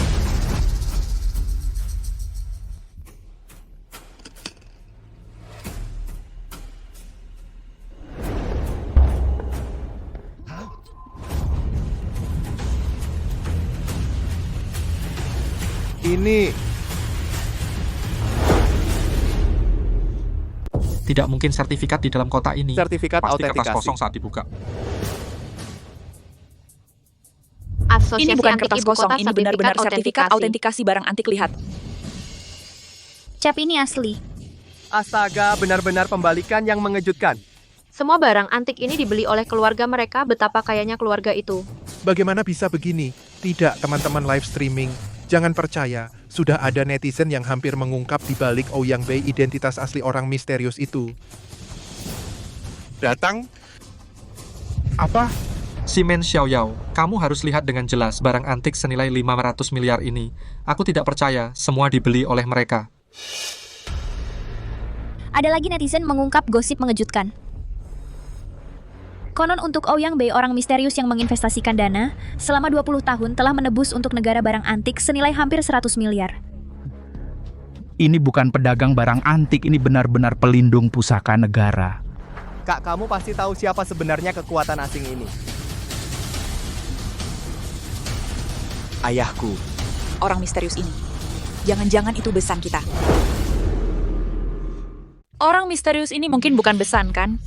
Ini Tidak mungkin sertifikat di dalam kotak ini. Sertifikat pasti autentikasi. kertas kosong saat dibuka. Asosiasi Ini bukan Antik kertas Ibu kosong, Kota ini benar-benar sertifikat autentikasi barang antik, lihat. Cap ini asli. Astaga, benar-benar pembalikan yang mengejutkan. Semua barang antik ini dibeli oleh keluarga mereka, betapa kayanya keluarga itu. bagaimana bisa begini? Tidak, teman-teman live streaming. Jangan percaya, sudah ada netizen yang hampir mengungkap di balik Ouyang Bei identitas asli orang misterius itu. Datang? Apa? Simen Xiaoyao, kamu harus lihat dengan jelas barang antik senilai 500 miliar ini. Aku tidak percaya, semua dibeli oleh mereka. Ada lagi netizen mengungkap gosip mengejutkan. Konon untuk Ouyang Bei, orang misterius yang menginvestasikan dana, selama 20 tahun telah menebus untuk negara barang antik senilai hampir 100 miliar. Ini bukan pedagang barang antik, ini benar-benar pelindung pusaka negara. Kak, kamu pasti tahu siapa sebenarnya kekuatan asing ini. Ayahku. Orang misterius ini. Jangan-jangan itu besan kita. Orang misterius ini mungkin bukan besan, kan?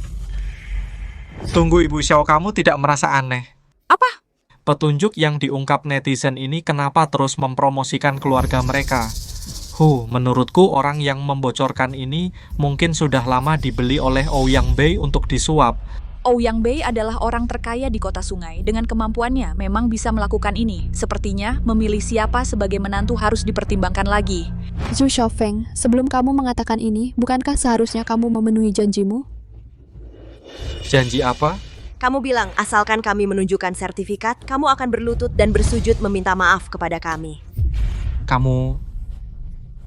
Tunggu Ibu Xiao, kamu tidak merasa aneh? Apa? Petunjuk yang diungkap netizen ini kenapa terus mempromosikan keluarga mereka? Menurutku orang yang membocorkan ini mungkin sudah lama dibeli oleh Ouyang Bei untuk disuap. Ouyang Bei adalah orang terkaya di kota sungai. Dengan kemampuannya memang bisa melakukan ini. Sepertinya memilih siapa sebagai menantu harus dipertimbangkan lagi. Zhu Xiaofeng, sebelum kamu mengatakan ini, bukankah seharusnya kamu memenuhi janjimu? Janji apa? Kamu bilang, asalkan kami menunjukkan sertifikat, kamu akan berlutut dan bersujud meminta maaf kepada kami. Kamu...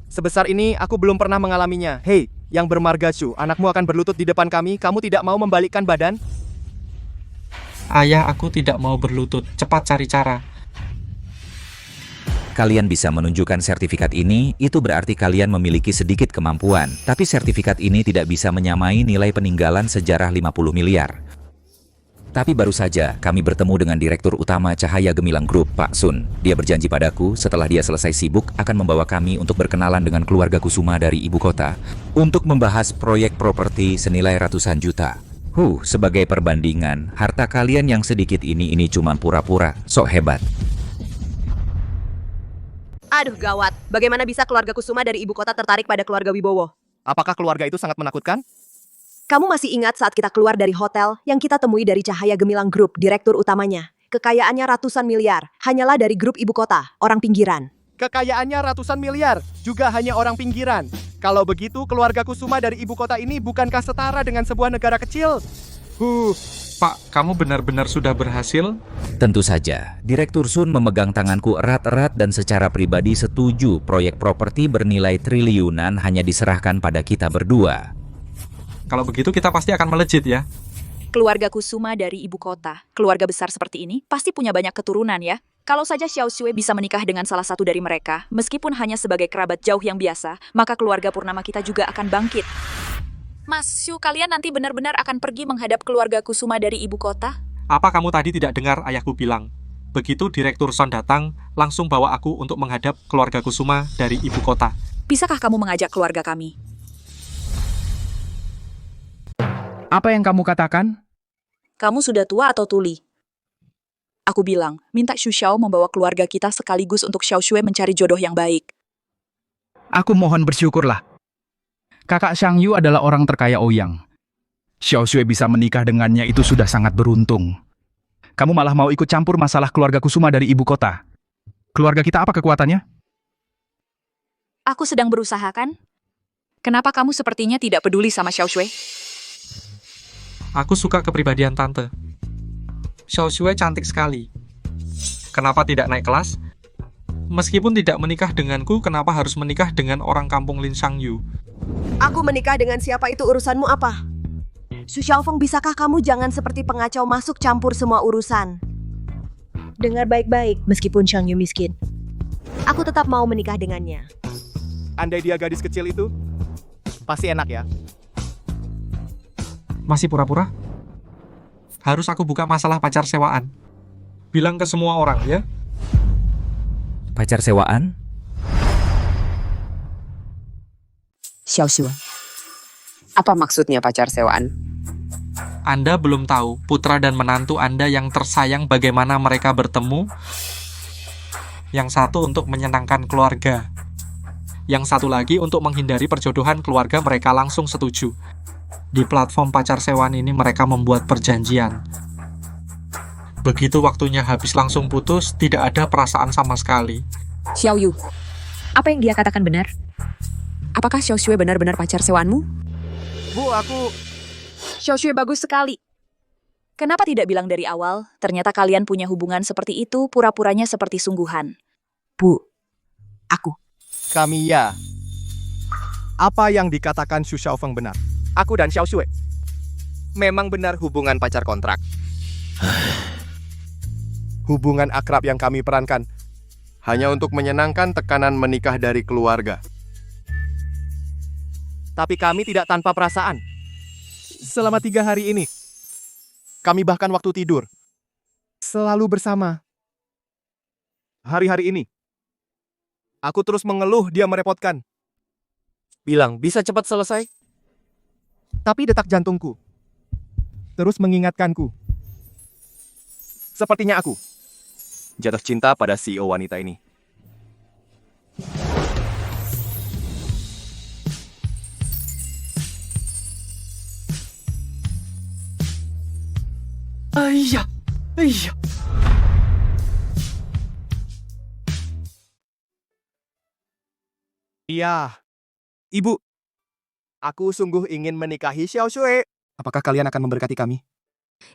Sebesar ini aku belum pernah mengalaminya. Hei, yang bermarga Shu, anakmu akan berlutut di depan kami, kamu tidak mau membalikkan badan? Ayah, aku tidak mau berlutut. Cepat cari cara. Kalian bisa menunjukkan sertifikat ini, itu berarti kalian memiliki sedikit kemampuan. Tapi sertifikat ini tidak bisa menyamai nilai peninggalan sejarah 50 miliar. Tapi baru saja kami bertemu dengan Direktur Utama Cahaya Gemilang Group, Pak Sun. Dia berjanji padaku setelah dia selesai sibuk akan membawa kami untuk berkenalan dengan keluarga Kusuma dari ibu kota untuk membahas proyek properti senilai ratusan juta. Sebagai perbandingan, harta kalian yang sedikit ini cuma pura-pura, sok hebat. Aduh gawat, bagaimana bisa keluarga Kusuma dari ibu kota tertarik pada keluarga Wibowo? Apakah keluarga itu sangat menakutkan? Kamu masih ingat saat kita keluar dari hotel yang kita temui dari Cahaya Gemilang Group, direktur utamanya? Kekayaannya ratusan miliar, hanyalah dari grup ibu kota, orang pinggiran. Kekayaannya ratusan miliar, juga hanya orang pinggiran. Kalau begitu, keluarga Kusuma dari ibu kota ini bukankah setara dengan sebuah negara kecil? Pak, kamu benar-benar sudah berhasil? Tentu saja, Direktur Sun memegang tanganku erat-erat dan secara pribadi setuju proyek properti bernilai triliunan hanya diserahkan pada kita berdua. Kalau begitu kita pasti akan melejit ya. Keluarga Kusuma dari ibu kota, keluarga besar seperti ini, pasti punya banyak keturunan ya. Kalau saja Xiao Xue bisa menikah dengan salah satu dari mereka, meskipun hanya sebagai kerabat jauh yang biasa, maka keluarga purnama kita juga akan bangkit. Mas Xu, kalian nanti benar-benar akan pergi menghadap keluarga Kusuma dari ibu kota? Apa kamu tadi tidak dengar ayahku bilang? Begitu Direktur Son datang, langsung bawa aku untuk menghadap keluarga Kusuma dari ibu kota. Bisakah kamu mengajak keluarga kami? Apa yang kamu katakan? Kamu sudah tua atau tuli? Aku bilang, minta Xu Xiao membawa keluarga kita sekaligus untuk Xiao Xue mencari jodoh yang baik. Aku mohon bersyukurlah. Kakak Shang Yu adalah orang terkaya Ouyang. Xiao Xue bisa menikah dengannya itu sudah sangat beruntung. Kamu malah mau ikut campur masalah keluarga Kusuma dari ibu kota. Keluarga kita apa kekuatannya? Aku sedang berusaha kan? Kenapa kamu sepertinya tidak peduli sama Xiao Xue? Aku suka kepribadian tante. Xiao Xue cantik sekali. Kenapa tidak naik kelas? Meskipun tidak menikah denganku, kenapa harus menikah dengan orang kampung Lin Shangyu? Aku menikah dengan siapa itu urusanmu apa? Xu Xiaofeng, bisakah kamu jangan seperti pengacau masuk campur semua urusan? Dengar baik-baik, meskipun Shang Yu miskin, aku tetap mau menikah dengannya. Andai dia gadis kecil itu, pasti enak ya. Masih pura-pura? Harus aku buka masalah pacar sewaan. Bilang ke semua orang ya. Pacar sewaan? Xiao Xue, apa maksudnya pacar sewaan? Anda belum tahu putra dan menantu Anda yang tersayang bagaimana mereka bertemu? Yang satu untuk menyenangkan keluarga. Yang satu lagi untuk menghindari perjodohan keluarga mereka langsung setuju. Di platform pacar sewaan ini mereka membuat perjanjian. Begitu waktunya habis langsung putus, tidak ada perasaan sama sekali. Xiao Yu, Apa yang dia katakan benar? apakah Xiao Xue benar-benar pacar sewaanmu? Bu, aku... Xiao Xue bagus sekali. Kenapa tidak bilang dari awal? Ternyata kalian punya hubungan seperti itu, pura-puranya seperti sungguhan. Bu, aku. Kami ya. Apa yang dikatakan Xu Xiaofeng benar? Aku dan Xiao Xue. Memang benar hubungan pacar kontrak. Hubungan akrab yang kami perankan hanya untuk menyenangkan tekanan menikah dari keluarga. Tapi kami tidak tanpa perasaan. Selama 3 hari ini, kami bahkan waktu tidur selalu bersama. Hari-hari ini, aku terus mengeluh dia merepotkan. Bilang, bisa cepat selesai? Tapi detak jantungku terus mengingatkanku. Sepertinya aku Jatuh cinta pada CEO wanita ini. Iya. Iya. Ibu, aku sungguh ingin menikahi Xiao Shui. Apakah kalian akan memberkati kami?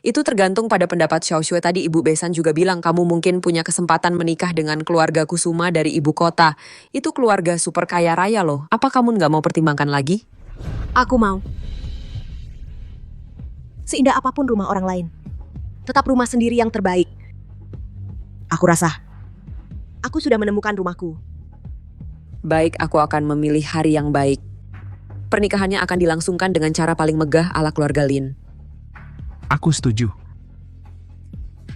Itu tergantung pada pendapat Xiao Shui tadi. Ibu Besan juga bilang kamu mungkin punya kesempatan menikah dengan keluarga Kusuma dari ibu kota. Itu keluarga super kaya raya loh. Apa kamu nggak mau pertimbangkan lagi? Aku mau. Seindah apapun rumah orang lain, tetap rumah sendiri yang terbaik. Aku rasa, aku sudah menemukan rumahku. Baik, aku akan memilih hari yang baik. Pernikahannya akan dilangsungkan dengan cara paling megah ala keluarga Lin. Aku setuju.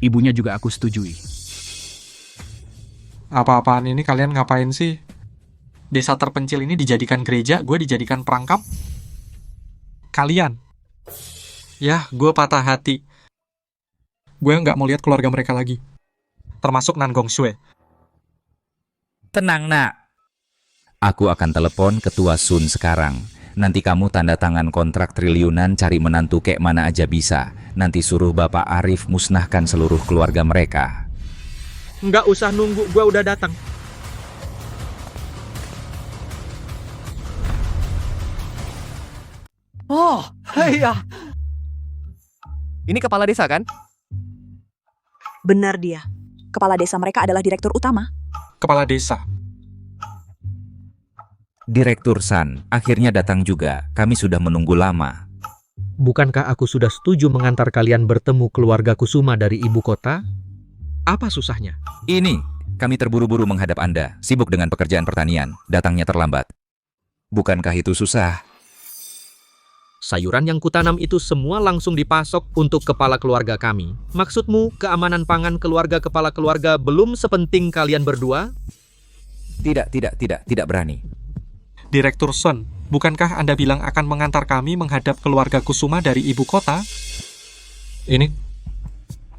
Ibunya juga aku setujui. Apa-apaan ini kalian ngapain sih? Desa terpencil ini dijadikan gereja, gue dijadikan perangkap. Kalian. Ya, gue patah hati. Gue nggak mau lihat keluarga mereka lagi. Termasuk Nan Gongsue. Tenang, nak. Aku akan telepon ketua Sun sekarang. Nanti kamu tanda tangan kontrak triliunan cari menantu kayak mana aja bisa. Nanti suruh Bapak Arif musnahkan seluruh keluarga mereka. Nggak usah nunggu, gue udah datang. Oh, iya. Ini kepala desa kan? Benar dia. Kepala desa mereka adalah direktur utama. Kepala desa. Direktur San, akhirnya datang juga. Kami sudah menunggu lama. Bukankah aku sudah setuju mengantar kalian bertemu keluarga Kusuma dari ibu kota? Apa susahnya? Ini, kami terburu-buru menghadap Anda, sibuk dengan pekerjaan pertanian, datangnya terlambat. Bukankah itu susah? Sayuran yang kutanam itu semua langsung dipasok untuk kepala keluarga kami. Maksudmu, keamanan pangan keluarga kepala keluarga belum sepenting kalian berdua? Tidak berani. Direktur Sun, bukankah Anda bilang akan mengantar kami menghadap keluarga Kusuma dari ibu kota? Ini,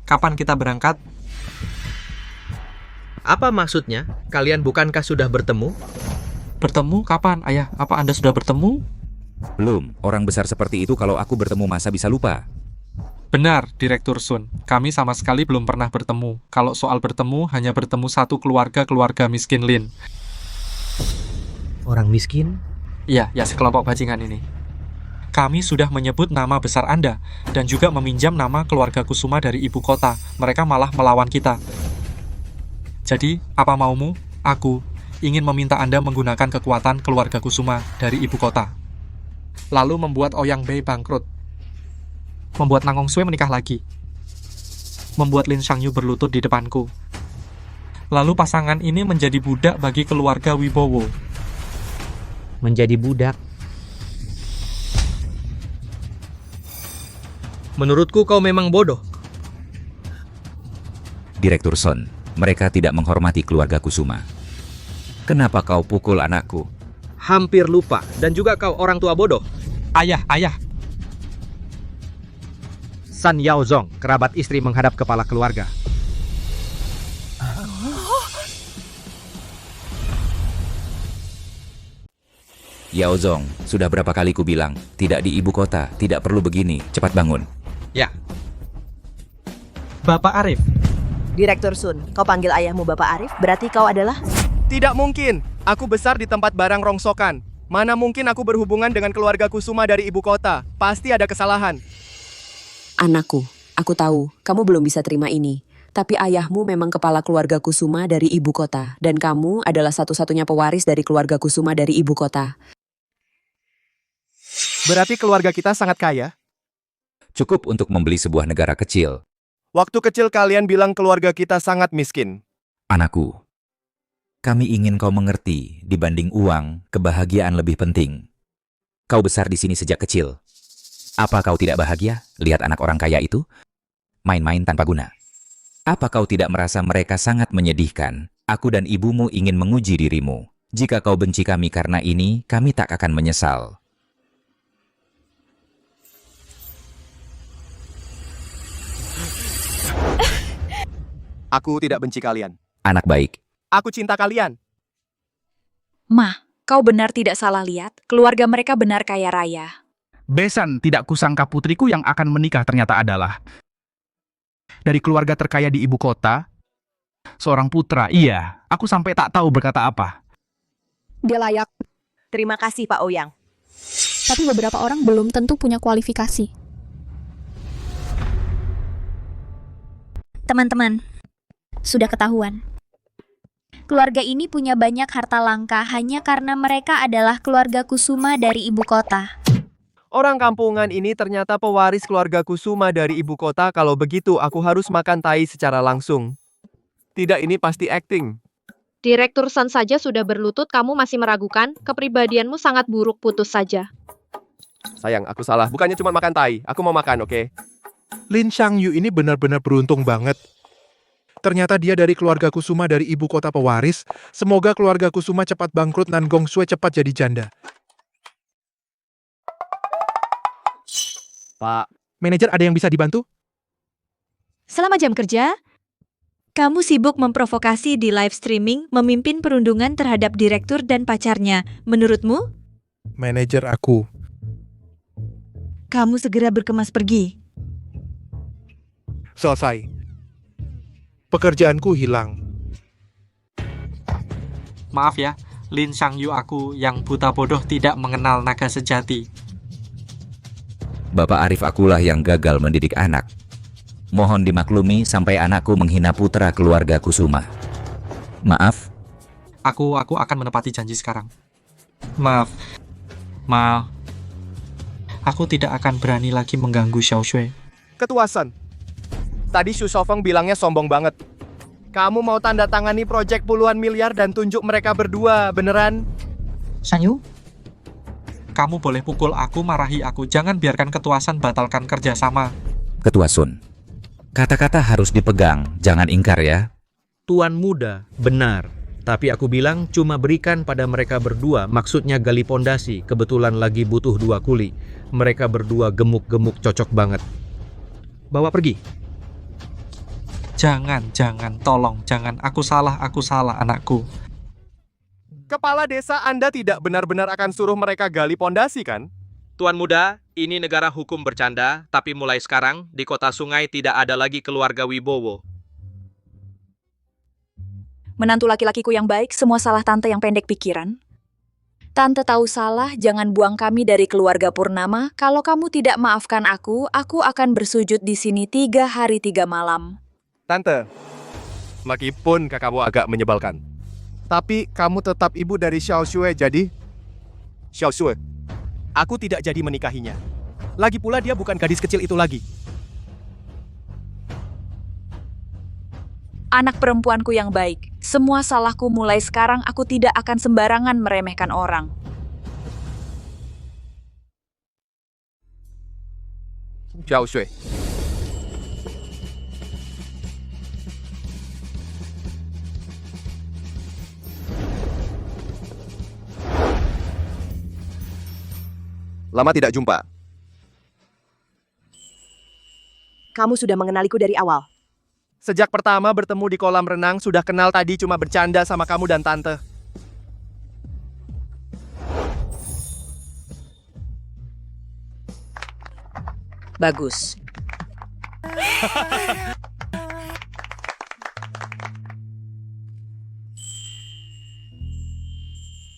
kapan kita berangkat? Apa maksudnya? Kalian bukankah sudah bertemu? Bertemu kapan, Ayah? Apa Anda sudah bertemu? Belum, orang besar seperti itu kalau aku bertemu masa bisa lupa. Benar, Direktur Sun. Kami sama sekali belum pernah bertemu. Kalau soal bertemu, hanya bertemu satu keluarga miskin Lin. Orang miskin? Iya, ya sekelompok bajingan ini. Kami sudah menyebut nama besar Anda, dan juga meminjam nama keluarga Kusuma dari ibu kota. Mereka malah melawan kita. Jadi, apa maumu? Aku ingin meminta Anda menggunakan kekuatan keluarga Kusuma dari ibu kota. Lalu membuat Ouyang Bei bangkrut. Membuat Nan Gongsue menikah lagi. Membuat Lin Xiangyu berlutut di depanku. Lalu pasangan ini menjadi budak bagi keluarga Wibowo. Menjadi budak? Menurutku kau memang bodoh. Direktur Sun, mereka tidak menghormati keluarga Kusuma. Kenapa kau pukul anakku? Hampir lupa. Dan juga kau orang tua bodoh. Ayah. San Yaozong, kerabat istri menghadap kepala keluarga. Yaozong, sudah berapa kali ku bilang, tidak di ibu kota, tidak perlu begini, cepat bangun. Ya. Bapak Arif. Direktur Sun, kau panggil ayahmu Bapak Arif, berarti kau adalah? Tidak mungkin. Aku besar di tempat barang rongsokan. Mana mungkin aku berhubungan dengan keluarga Kusuma dari ibu kota? Pasti ada kesalahan. Anakku, aku tahu kamu belum bisa terima ini. Tapi ayahmu memang kepala keluarga Kusuma dari ibu kota. Dan kamu adalah satu-satunya pewaris dari keluarga Kusuma dari ibu kota. Berarti keluarga kita sangat kaya? Cukup untuk membeli sebuah negara kecil. Waktu kecil kalian bilang keluarga kita sangat miskin. Anakku, kami ingin kau mengerti, dibanding uang, kebahagiaan lebih penting. Kau besar di sini sejak kecil. Apa kau tidak bahagia lihat anak orang kaya itu? Main-main tanpa guna. Apa kau tidak merasa mereka sangat menyedihkan? Aku dan ibumu ingin menguji dirimu. Jika kau benci kami karena ini, kami tak akan menyesal. Aku tidak benci kalian. Anak baik. Aku cinta kalian. Mah, kau benar tidak salah lihat. Keluarga mereka benar kaya raya. Besan, tidak kusangka putriku yang akan menikah ternyata adalah dari keluarga terkaya di ibu kota. Seorang putra, iya. Aku sampai tak tahu berkata apa. Dia layak. Terima kasih Pak Ouyang. Tapi beberapa orang belum tentu punya kualifikasi. Teman-teman, sudah ketahuan. Keluarga ini punya banyak harta langka hanya karena mereka adalah keluarga Kusuma dari ibu kota. Orang kampungan ini ternyata pewaris keluarga Kusuma dari ibu kota. Kalau begitu, aku harus makan tai secara langsung. Tidak, ini pasti acting. Direktur Sun saja sudah berlutut, kamu masih meragukan? Kepribadianmu sangat buruk, putus saja. Sayang, aku salah. Bukannya cuma makan tai. Aku mau makan, oke? Lin Shangyu ini benar-benar beruntung banget. Ternyata dia dari keluarga Kusuma dari ibu kota pewaris. Semoga keluarga Kusuma cepat bangkrut dan Gong Sui cepat jadi janda. Pak. Manajer, ada yang bisa dibantu? Selama jam kerja, kamu sibuk memprovokasi di live streaming, memimpin perundungan terhadap direktur dan pacarnya. Menurutmu? Manajer aku. Kamu segera berkemas pergi. Selesai. Pekerjaanku hilang. Maaf ya, Lin Shangyu aku yang buta bodoh tidak mengenal naga sejati. Bapak Arif akulah yang gagal mendidik anak. Mohon dimaklumi sampai anakku menghina putra keluarga Kusuma. Maaf. Aku akan menepati janji sekarang. Maaf. Aku tidak akan berani lagi mengganggu Xiao Shui. Ketua Sun. Tadi Xu Shaofeng bilangnya sombong banget. Kamu mau tanda tangani proyek puluhan miliar dan tunjuk mereka berdua, beneran? Shangyu? Kamu boleh pukul aku, marahi aku. Jangan biarkan Ketua Sun batalkan kerjasama. Ketua Sun, kata-kata harus dipegang, jangan ingkar ya. Tuan muda, benar. Tapi aku bilang cuma berikan pada mereka berdua, maksudnya gali pondasi. Kebetulan lagi butuh 2 kuli. Mereka berdua gemuk-gemuk cocok banget. Bawa pergi. Jangan, tolong, jangan. Aku salah, anakku. Kepala desa Anda tidak benar-benar akan suruh mereka gali pondasi, kan? Tuan muda, ini negara hukum bercanda, tapi mulai sekarang di kota sungai tidak ada lagi keluarga Wibowo. Menantu laki-lakiku yang baik, semua salah tante yang pendek pikiran. Tante tahu salah, jangan buang kami dari keluarga Purnama. Kalau kamu tidak maafkan aku akan bersujud di sini 3 hari 3 malam. Tante, meskipun kakakmu agak menyebalkan, tapi kamu tetap ibu dari Xiao Shui, jadi... Xiao Shui, aku tidak jadi menikahinya. Lagi pula dia bukan gadis kecil itu lagi. Anak perempuanku yang baik, semua salahku mulai sekarang. Aku tidak akan sembarangan meremehkan orang. Xiao Shui. Lama tidak jumpa. Kamu sudah mengenaliku dari awal. Sejak pertama bertemu di kolam renang, sudah kenal, tadi cuma bercanda sama kamu dan tante. Bagus.